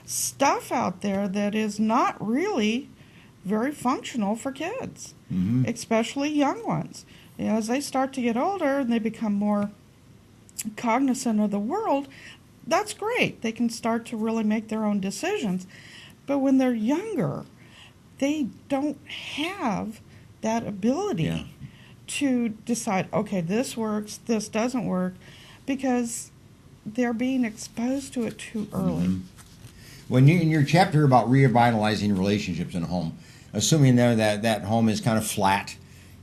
Speaker 3: stuff out there that is not really very functional for kids, especially young ones. You know, as they start to get older and they become more cognizant of the world, that's great. They can start to really make their own decisions. But when they're younger, they don't have that ability to decide, okay, this works, this doesn't work, because they're being exposed to it too early.
Speaker 2: When you, in your chapter about revitalizing relationships in a home, assuming there that home is kind of flat,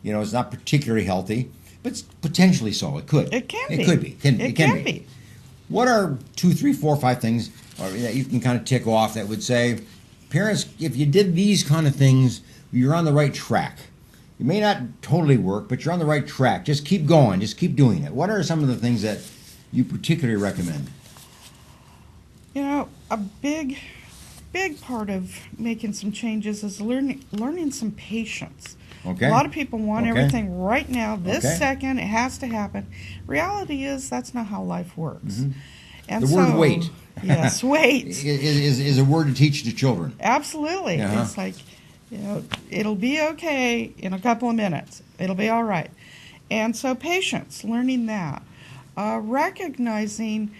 Speaker 2: you know, it's not particularly healthy, but it's potentially so. It could.
Speaker 3: It can be.
Speaker 2: It could be.
Speaker 3: It can be.
Speaker 2: What are 2, 3, 4, 5 things that you can kind of tick off that would say, parents, if you did these kind of things, you're on the right track? It may not totally work, but you're on the right track. Just keep going. Just keep doing it. What are some of the things that you particularly recommend?
Speaker 3: You know, a big part of making some changes is learning some patience.
Speaker 2: Okay.
Speaker 3: A lot of people want everything right now, this second. It has to happen. Reality is that's not how life works. And
Speaker 2: the word wait.
Speaker 3: Yes, wait.
Speaker 2: is a word to teach to children.
Speaker 3: Absolutely. It's like, you know, it'll be okay in a couple of minutes. It'll be all right. And so patience, learning that. Recognizing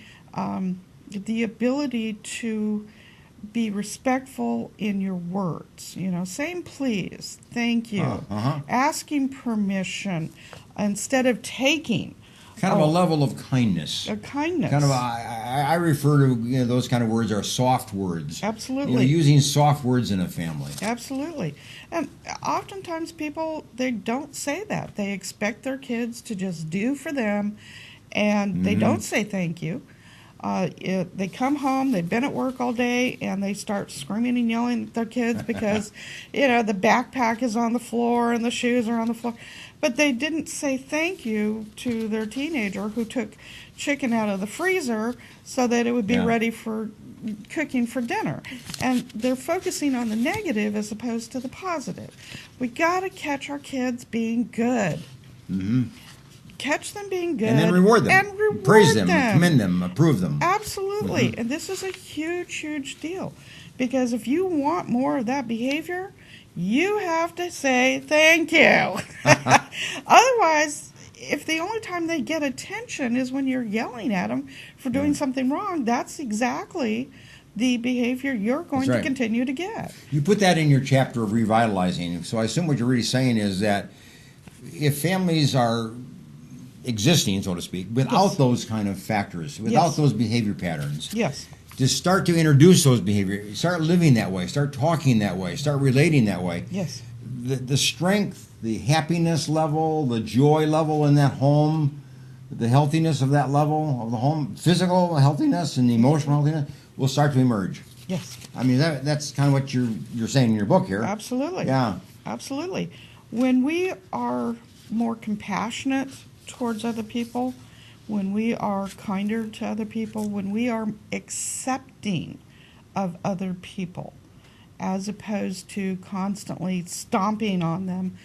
Speaker 3: the ability to be respectful in your words. You know, saying please, thank you, asking permission instead of taking.
Speaker 2: Kind of a level of kindness.
Speaker 3: A kindness.
Speaker 2: Kind of, I refer to those kind of words are soft words.
Speaker 3: Absolutely.
Speaker 2: You know, using soft words in a family.
Speaker 3: Absolutely. And oftentimes people, they don't say that. They expect their kids to just do for them, and they don't say thank you. They come home, they've been at work all day, and they start screaming and yelling at their kids because, you know, the backpack is on the floor and the shoes are on the floor. But they didn't say thank you to their teenager who took chicken out of the freezer so that it would be ready for cooking for dinner. And they're focusing on the negative as opposed to the positive. We got to catch our kids being good. catch them being good,
Speaker 2: And then reward them.
Speaker 3: and reward
Speaker 2: Praise them, commend them, approve them.
Speaker 3: Absolutely.
Speaker 2: Mm-hmm.
Speaker 3: And this is a huge, huge deal. Because if you want more of that behavior, you have to say thank you. Otherwise, if the only time they get attention is when you're yelling at them for doing something wrong, that's exactly the behavior you're going to continue to get.
Speaker 2: You put that in your chapter of revitalizing. So I assume what you're really saying is that if families are existing, so to speak, without those kind of factors, without those behavior patterns, to start to introduce those behaviors, start living that way, start talking that way, start relating that way. The strength, the happiness level, the joy level in that home, the healthiness of that level of the home, physical healthiness and emotional healthiness will start to emerge. I mean, that's kind of what you're saying in your book here.
Speaker 3: Absolutely.
Speaker 2: Yeah.
Speaker 3: Absolutely. When we are more compassionate towards other people, when we are kinder to other people, when we are accepting of other people, as opposed to constantly stomping on them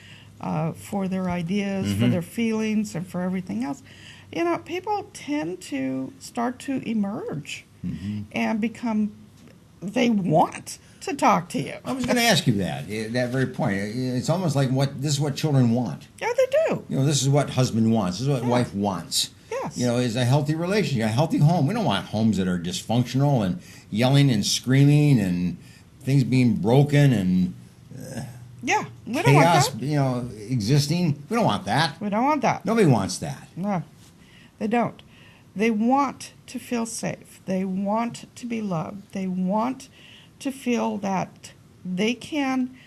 Speaker 3: for their ideas, for their feelings, and for everything else, you know, people tend to start to emerge and become, they want to talk to you.
Speaker 2: I was going to ask you that very point. It's almost like this is what children want.
Speaker 3: Yeah, they do.
Speaker 2: You know, this is what husband wants. This is what wife wants.
Speaker 3: Yes.
Speaker 2: You know, is a healthy relationship, a healthy home. We don't want homes that are dysfunctional and yelling and screaming and things being broken and
Speaker 3: we don't want
Speaker 2: chaos,
Speaker 3: that.
Speaker 2: you know, existing. We don't want that.
Speaker 3: We don't want that.
Speaker 2: Nobody wants that.
Speaker 3: No, they don't. They want to feel safe. They want to be loved. They want to feel that they can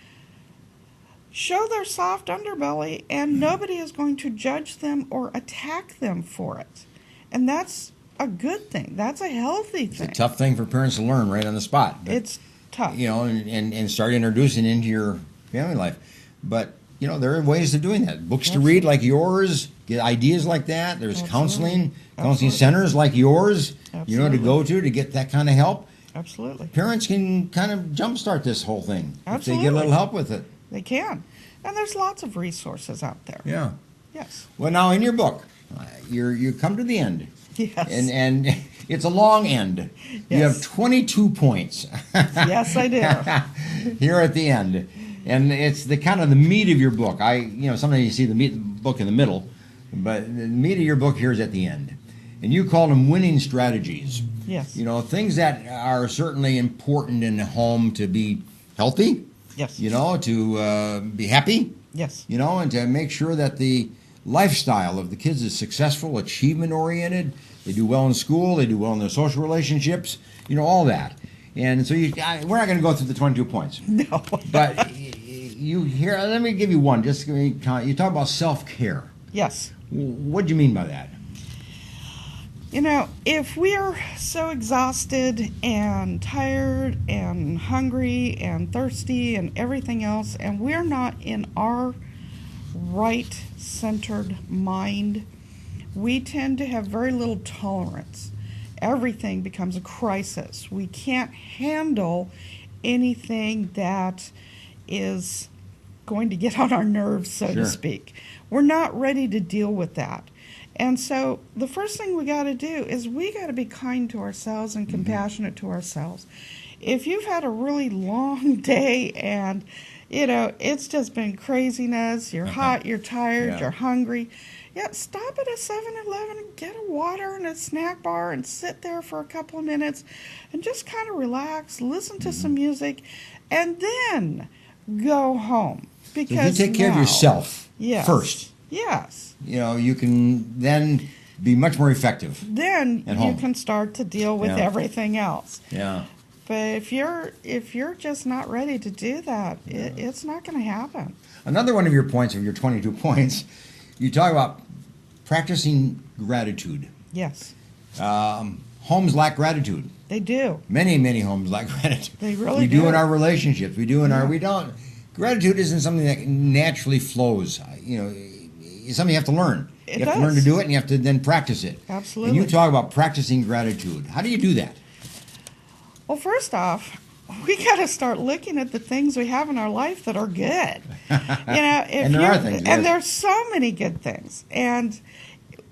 Speaker 3: show their soft underbelly and nobody is going to judge them or attack them for it. And that's a good thing. That's a healthy thing.
Speaker 2: It's a tough thing for parents to learn right on the spot. But,
Speaker 3: it's tough.
Speaker 2: You know, and start introducing into your family life. But, you know, there are ways of doing that. Books to read like yours, get ideas like that. There's counseling centers like yours, you know, to go to get that kind of help.
Speaker 3: Absolutely.
Speaker 2: Parents can kind of jumpstart this whole thing if they
Speaker 3: Absolutely.
Speaker 2: get a little help with it.
Speaker 3: They can. And there's lots of resources out there.
Speaker 2: Yeah.
Speaker 3: Yes.
Speaker 2: Well, now in your book, you come to the end.
Speaker 3: Yes.
Speaker 2: And it's a long end.
Speaker 3: Yes.
Speaker 2: You have 22 points.
Speaker 3: Yes, I do.
Speaker 2: Here at the end. And it's the kind of the meat of your book. Sometimes you see the book in the middle, but the meat of your book here is at the end. And you call them winning strategies.
Speaker 3: Yes.
Speaker 2: You know, things that are certainly important in a home to be healthy.
Speaker 3: Yes.
Speaker 2: You know, to be happy.
Speaker 3: Yes.
Speaker 2: You know, and to make sure that the lifestyle of the kids is successful, achievement-oriented. They do well in school. They do well in their social relationships. You know, all that. And so we're not going to go through the 22 points.
Speaker 3: No.
Speaker 2: But let me give you one. You talk about self-care.
Speaker 3: Yes.
Speaker 2: What do you mean by that?
Speaker 3: You know, if we are so exhausted and tired and hungry and thirsty and everything else, and we're not in our right-centered mind, we tend to have very little tolerance. Everything becomes a crisis. We can't handle anything that is going to get on our nerves, so to speak. We're not ready to deal with that. And so the first thing we got to do is we got to be kind to ourselves and compassionate to ourselves. If you've had a really long day and, you know, it's just been craziness, you're hot, you're tired, you're hungry, stop at a 7-Eleven and get a water and a snack bar and sit there for a couple of minutes and just kind of relax, listen to some music, and then go home. Because
Speaker 2: so if you take care of yourself first.
Speaker 3: Yes.
Speaker 2: You know, you can then be much more effective.
Speaker 3: Then you can start to deal with everything else.
Speaker 2: Yeah.
Speaker 3: But if you're just not ready to do that, it's not going to happen.
Speaker 2: Another one of your points, of your 22 points, you talk about practicing gratitude.
Speaker 3: Yes.
Speaker 2: Homes lack gratitude.
Speaker 3: They do.
Speaker 2: Many, many homes lack gratitude.
Speaker 3: They really
Speaker 2: we
Speaker 3: do.
Speaker 2: In our relationships. We do in our... We don't... Gratitude isn't something that naturally flows. You know, it's something you have to learn. You have to learn to do it, and you have to then practice it.
Speaker 3: Absolutely.
Speaker 2: And you talk about practicing gratitude. How do you do that?
Speaker 3: Well, first off, we got to start looking at the things we have in our life that are good. You know,
Speaker 2: and there are things.
Speaker 3: And there's so many good things. And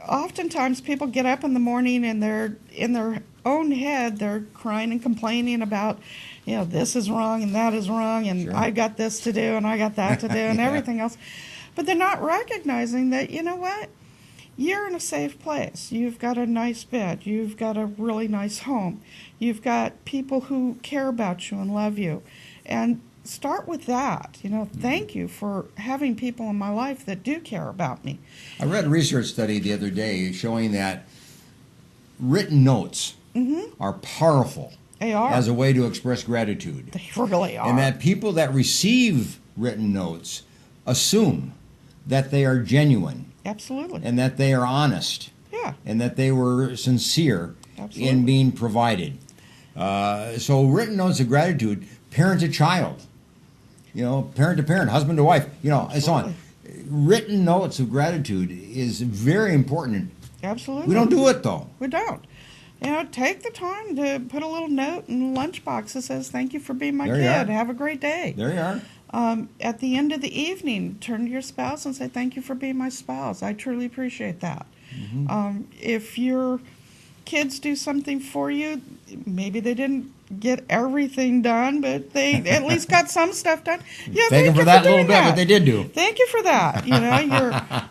Speaker 3: oftentimes people get up in the morning and they're in their own head, they're crying and complaining about, this is wrong and that is wrong, and
Speaker 2: Sure.
Speaker 3: I got this to do and I got that to do and
Speaker 2: Yeah.
Speaker 3: everything else. But they're not recognizing that, you know what? You're in a safe place. You've got a nice bed. You've got a really nice home. You've got people who care about you and love you. And start with that. Thank you for having people in my life that do care about me.
Speaker 2: I read a research study the other day showing that written notes are powerful
Speaker 3: They are.
Speaker 2: as a way to express gratitude.
Speaker 3: They really are.
Speaker 2: And that people that receive written notes assume that they are genuine
Speaker 3: Absolutely.
Speaker 2: and that they are honest
Speaker 3: Yeah.
Speaker 2: and that they were sincere
Speaker 3: Absolutely.
Speaker 2: in being provided. So written notes of gratitude, parent to child, parent to parent, husband to wife, and so on. Written notes of gratitude is very important.
Speaker 3: Absolutely.
Speaker 2: We don't do it, though.
Speaker 3: We don't. Take the time to put a little note in the lunchbox that says, thank you for being my
Speaker 2: There you
Speaker 3: kid.
Speaker 2: are.
Speaker 3: Have a great day.
Speaker 2: There you are.
Speaker 3: At the end of the evening, turn to your spouse and say, thank you for being my spouse. I truly appreciate that. If your kids do something for you, maybe they didn't get everything done, but they at least got some stuff done. Yeah,
Speaker 2: Thank them
Speaker 3: you
Speaker 2: for that
Speaker 3: doing
Speaker 2: little bit, but they did do.
Speaker 3: Thank you for that.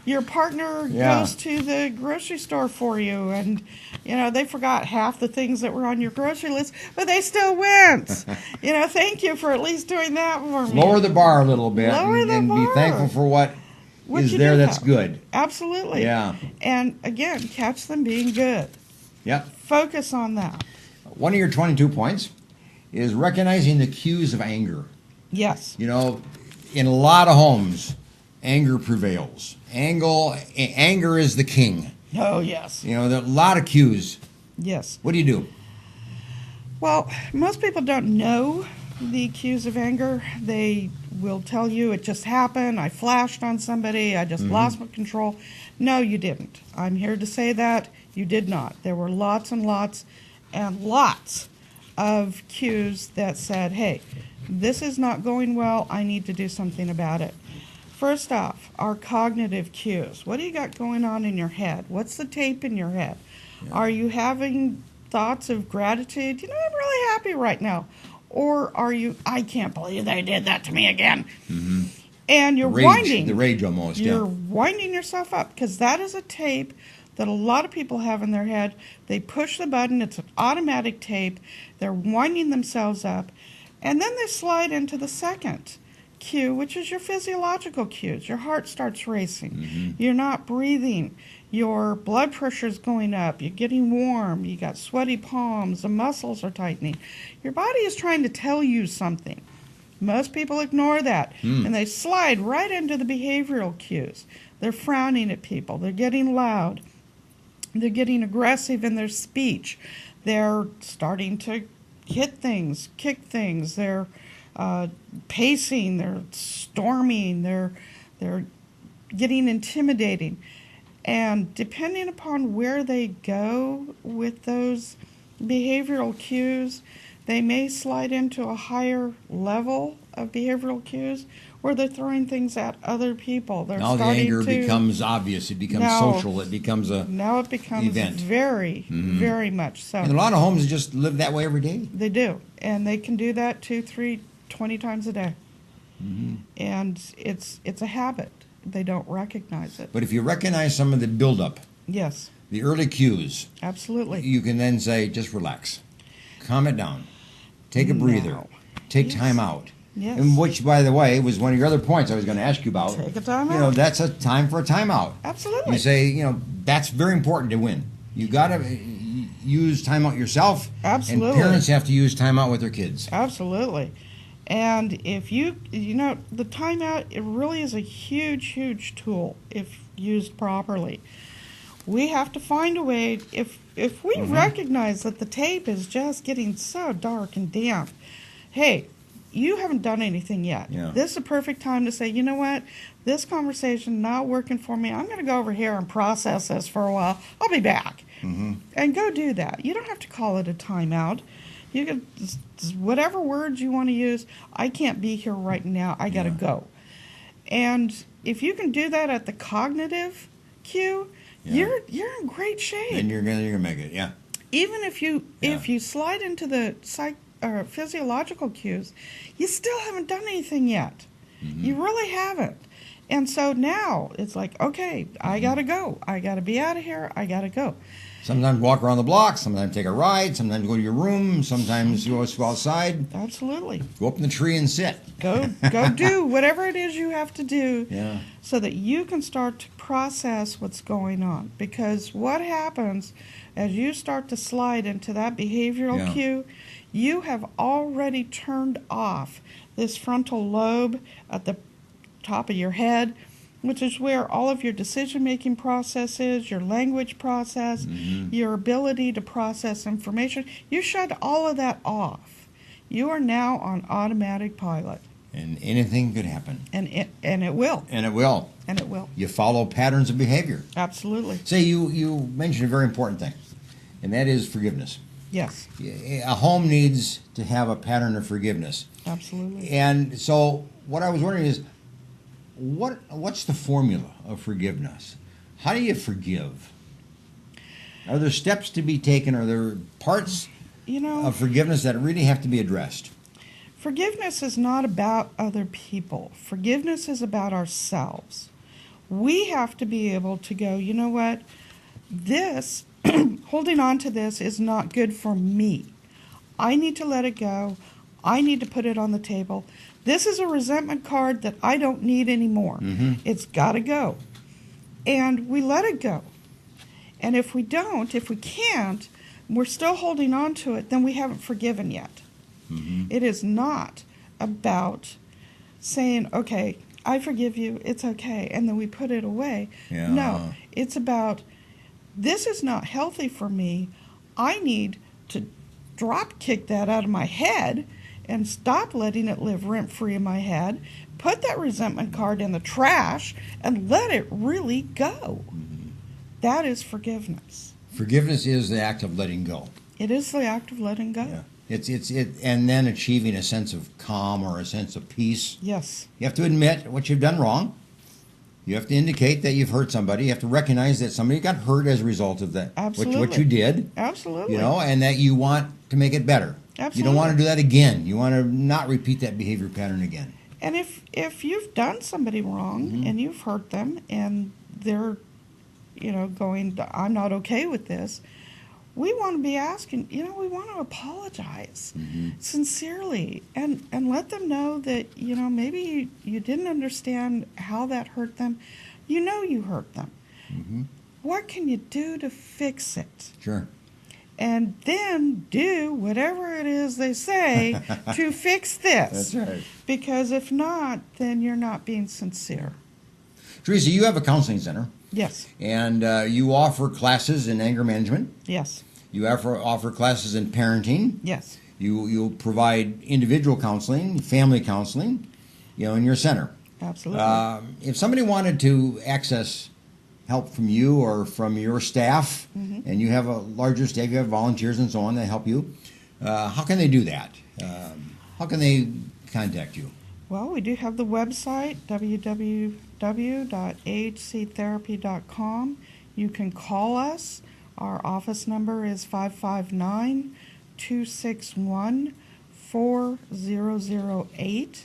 Speaker 3: Your partner
Speaker 2: Yeah.
Speaker 3: goes to the grocery store for you, and they forgot half the things that were on your grocery list, but they still went. Thank you for at least doing that for me.
Speaker 2: Lower the bar a little bit
Speaker 3: Lower the
Speaker 2: and be
Speaker 3: bar.
Speaker 2: thankful for what is
Speaker 3: you
Speaker 2: there
Speaker 3: do
Speaker 2: that's
Speaker 3: have.
Speaker 2: good.
Speaker 3: Absolutely.
Speaker 2: Yeah.
Speaker 3: And again, catch them being good.
Speaker 2: Yep.
Speaker 3: Focus on that.
Speaker 2: One of your 22 points is recognizing the cues of anger.
Speaker 3: Yes.
Speaker 2: In a lot of homes, anger prevails. Anger is the king.
Speaker 3: Oh, yes.
Speaker 2: There are a lot of cues.
Speaker 3: Yes.
Speaker 2: What do you do?
Speaker 3: Well, most people don't know the cues of anger. They will tell you it just happened, I flashed on somebody, I just lost my control. No, you didn't. I'm here to say that you did not. There were lots and lots and lots of cues that said, hey, this is not going well, I need to do something about it. First off, our cognitive cues. What do you got going on in your head? What's the tape in your head? Yeah. Are you having thoughts of gratitude? I'm really happy right now. Or are you, I can't believe they did that to me again. Mm-hmm. And you're winding.
Speaker 2: The rage almost,
Speaker 3: You're winding yourself up, because that is a tape that a lot of people have in their head. They push the button, it's an automatic tape. They're winding themselves up. And then they slide into the second cue, which is your physiological cues. Your heart starts racing. Mm-hmm. You're not breathing. Your blood pressure is going up. You're getting warm. You got sweaty palms. The muscles are tightening. Your body is trying to tell you something. Most people ignore that, and they slide right into the behavioral cues. They're frowning at people. They're getting loud. They're getting aggressive in their speech. They're starting to hit things, kick things. They're pacing. They're storming. They're getting intimidating. And depending upon where they go with those behavioral cues, they may slide into a higher level of behavioral cues where they're throwing things at other people. They're
Speaker 2: now the anger becomes obvious. It becomes social. It becomes a
Speaker 3: Now it becomes
Speaker 2: event.
Speaker 3: Very, very much so.
Speaker 2: And a lot of homes just live that way every day.
Speaker 3: They do. And they can do that 2, 3, 20 times a day. Mm-hmm. And it's a habit. They don't recognize it.
Speaker 2: But if you recognize some of the buildup,
Speaker 3: yes,
Speaker 2: the early cues,
Speaker 3: absolutely,
Speaker 2: you can then say, just relax, calm it down, take a breather, take time out.
Speaker 3: Yes.
Speaker 2: And which, by the way, was one of your other points I was going to ask you about.
Speaker 3: Take a time out.
Speaker 2: That's a time for a timeout.
Speaker 3: Absolutely.
Speaker 2: You say, that's very important to win. You got to use time out yourself.
Speaker 3: Absolutely.
Speaker 2: And parents have to use time out with their kids.
Speaker 3: Absolutely. And if the timeout, it really is a huge, huge tool if used properly. We have to find a way, if we recognize that the tape is just getting so dark and damp, hey, you haven't done anything yet.
Speaker 2: Yeah.
Speaker 3: This is a perfect time to say, you know what, this conversation not working for me, I'm going to go over here and process this for a while. I'll be back. Mm-hmm. And go do that. You don't have to call it a timeout. You can, whatever words you want to use, I can't be here right now, I got to go. And if you can do that at the cognitive cue, you're in great shape.
Speaker 2: And you're gonna make it. Yeah.
Speaker 3: Even if you slide into the physiological cues, you still haven't done anything yet. You really haven't. And so now it's like, okay, I got to go. I got to be out of here. I got to go.
Speaker 2: Sometimes walk around the block, sometimes take a ride, sometimes go to your room, sometimes you go outside.
Speaker 3: Absolutely.
Speaker 2: Go up in the tree and sit.
Speaker 3: Go do whatever it is you have to do so that you can start to process what's going on. Because what happens as you start to slide into that behavioral cue, you have already turned off this frontal lobe at the top of your head, which is where all of your decision-making process is, your language process, your ability to process information. You shut all of that off. You are now on automatic pilot.
Speaker 2: And anything could happen.
Speaker 3: And it will.
Speaker 2: And it will.
Speaker 3: And it will.
Speaker 2: You follow patterns of behavior.
Speaker 3: Absolutely.
Speaker 2: Say you mentioned a very important thing, and that is forgiveness.
Speaker 3: Yes.
Speaker 2: A home needs to have a pattern of forgiveness.
Speaker 3: Absolutely.
Speaker 2: And so what I was wondering is, what's the formula of forgiveness? How do you forgive? Are there steps to be taken? Are there parts of forgiveness that really have to be addressed?
Speaker 3: Forgiveness is not about other people. Forgiveness is about ourselves. We have to be able to go, you know what? This, holding on to this is not good for me. I need to let it go. I need to put it on the table. This is a resentment card that I don't need anymore. It's got to go. And we let it go. And if we can't, we're still holding on to it, then we haven't forgiven yet. It is not about saying, okay, I forgive you, it's okay, and then we put it away. No, it's about, this is not healthy for me. I need to drop kick that out of my head and stop letting it live rent-free in my head, put that resentment card in the trash, and let it really go. That is forgiveness.
Speaker 2: Forgiveness is the act of letting go.
Speaker 3: It is the act of letting go.
Speaker 2: Yeah. And then achieving a sense of calm or a sense of peace.
Speaker 3: Yes.
Speaker 2: You have to admit what you've done wrong. You have to indicate that you've hurt somebody. You have to recognize that somebody got hurt as a result of that.
Speaker 3: Absolutely.
Speaker 2: What you did.
Speaker 3: Absolutely.
Speaker 2: And that you want to make it better.
Speaker 3: Absolutely.
Speaker 2: You don't want to do that again. You want to not repeat that behavior pattern again.
Speaker 3: And if you've done somebody wrong and you've hurt them and they're, going, I'm not okay with this, we want to be asking, we want to apologize sincerely and let them know that, maybe you didn't understand how that hurt them. You hurt them. What can you do to fix it?
Speaker 2: Sure.
Speaker 3: And then do whatever it is they say to fix this.
Speaker 2: That's right.
Speaker 3: Because if not, then you're not being sincere.
Speaker 2: Theresa, you have a counseling center.
Speaker 3: Yes.
Speaker 2: And you offer classes in anger management.
Speaker 3: Yes.
Speaker 2: You offer classes in parenting.
Speaker 3: Yes.
Speaker 2: You provide individual counseling, family counseling, in your center.
Speaker 3: Absolutely.
Speaker 2: If somebody wanted to access help from you or from your staff, and you have a larger staff, you have volunteers and so on that help you, how can they do that? How can they contact you?
Speaker 3: Well, we do have the website, www.ahctherapy.com. You can call us. Our office number is 559-261-4008.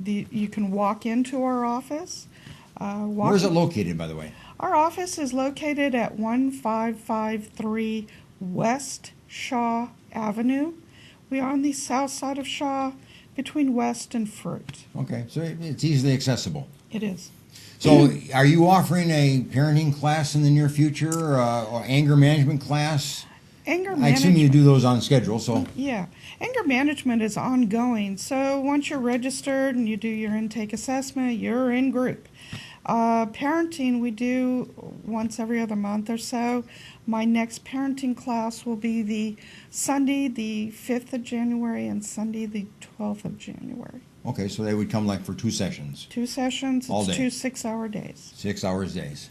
Speaker 3: You can walk into our office.
Speaker 2: Where is it located, by the way?
Speaker 3: Our office is located at 1553 West Shaw Avenue. We are on the south side of Shaw, between West and Fruit.
Speaker 2: Okay, so it's easily accessible.
Speaker 3: It is.
Speaker 2: So are you offering a parenting class in the near future or anger management class?
Speaker 3: Anger
Speaker 2: I assume you do those on schedule, so.
Speaker 3: Yeah. Anger management is ongoing. So once you're registered and you do your intake assessment, you're in group. Parenting we do once every other month or so. My next parenting class will be the Sunday the 5th of January and Sunday the 12th of January.
Speaker 2: Okay, so they would come like for 2 sessions.
Speaker 3: 2 sessions.
Speaker 2: All
Speaker 3: it's
Speaker 2: day.
Speaker 3: 2 6-hour days.
Speaker 2: 6 hours days.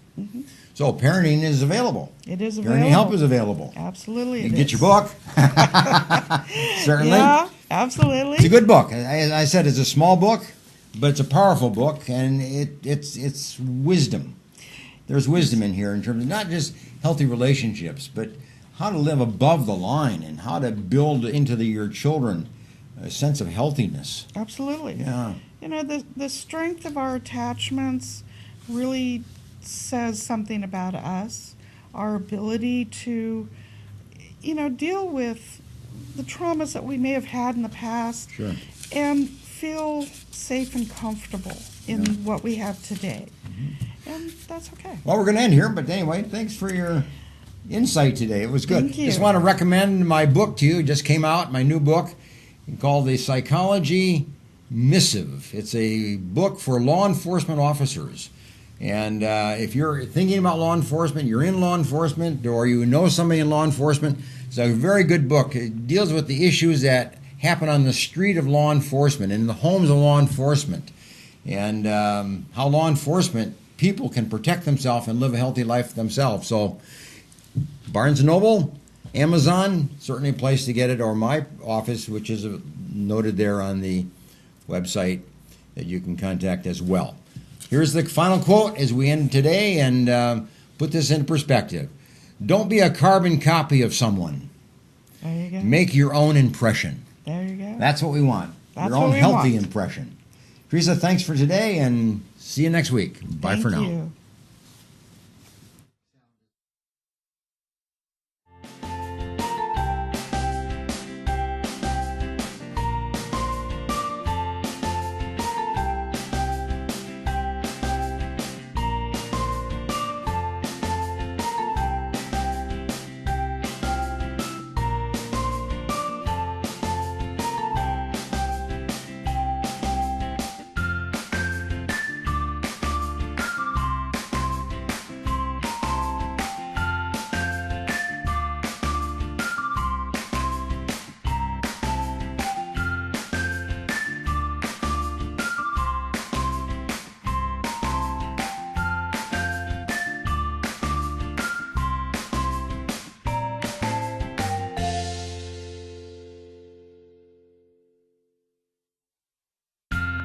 Speaker 2: So parenting is available.
Speaker 3: It is available.
Speaker 2: Parenting help is available.
Speaker 3: Absolutely.
Speaker 2: You can get your book. Certainly.
Speaker 3: Yeah, absolutely.
Speaker 2: It's a good book. As I said, it's a small book, but it's a powerful book, and it's wisdom. there's wisdom in here in terms of not just healthy relationships, but how to live above the line and how to build into your children a sense of healthiness.
Speaker 3: Absolutely.
Speaker 2: Yeah.
Speaker 3: You know, the strength of our attachments really says something about us, our ability to, deal with the traumas that we may have had in the past.
Speaker 2: Sure.
Speaker 3: And feel safe and comfortable in what we have today. Mm-hmm. And that's okay.
Speaker 2: Well, we're going to end here, but anyway, thanks for your insight today. It was good.
Speaker 3: Thank you.
Speaker 2: Just want to recommend my book to you. It just came out, my new book called The Psychology Missive. It's a book for law enforcement officers. And if you're thinking about law enforcement, you're in law enforcement, or you know somebody in law enforcement, it's a very good book. It deals with the issues that happen on the street of law enforcement and in the homes of law enforcement, and how law enforcement people can protect themselves and live a healthy life themselves. So Barnes & Noble, Amazon, certainly a place to get it, or my office, which is noted there on the website that you can contact as well. Here's the final quote as we end today and put this in perspective. Don't be a carbon copy of someone.
Speaker 3: There you go.
Speaker 2: Make your own impression.
Speaker 3: There you go.
Speaker 2: That's what we want.
Speaker 3: That's
Speaker 2: your own
Speaker 3: what we
Speaker 2: healthy
Speaker 3: want.
Speaker 2: impression. Teresa, thanks for today and see you next week. Bye for now.
Speaker 3: Thank you.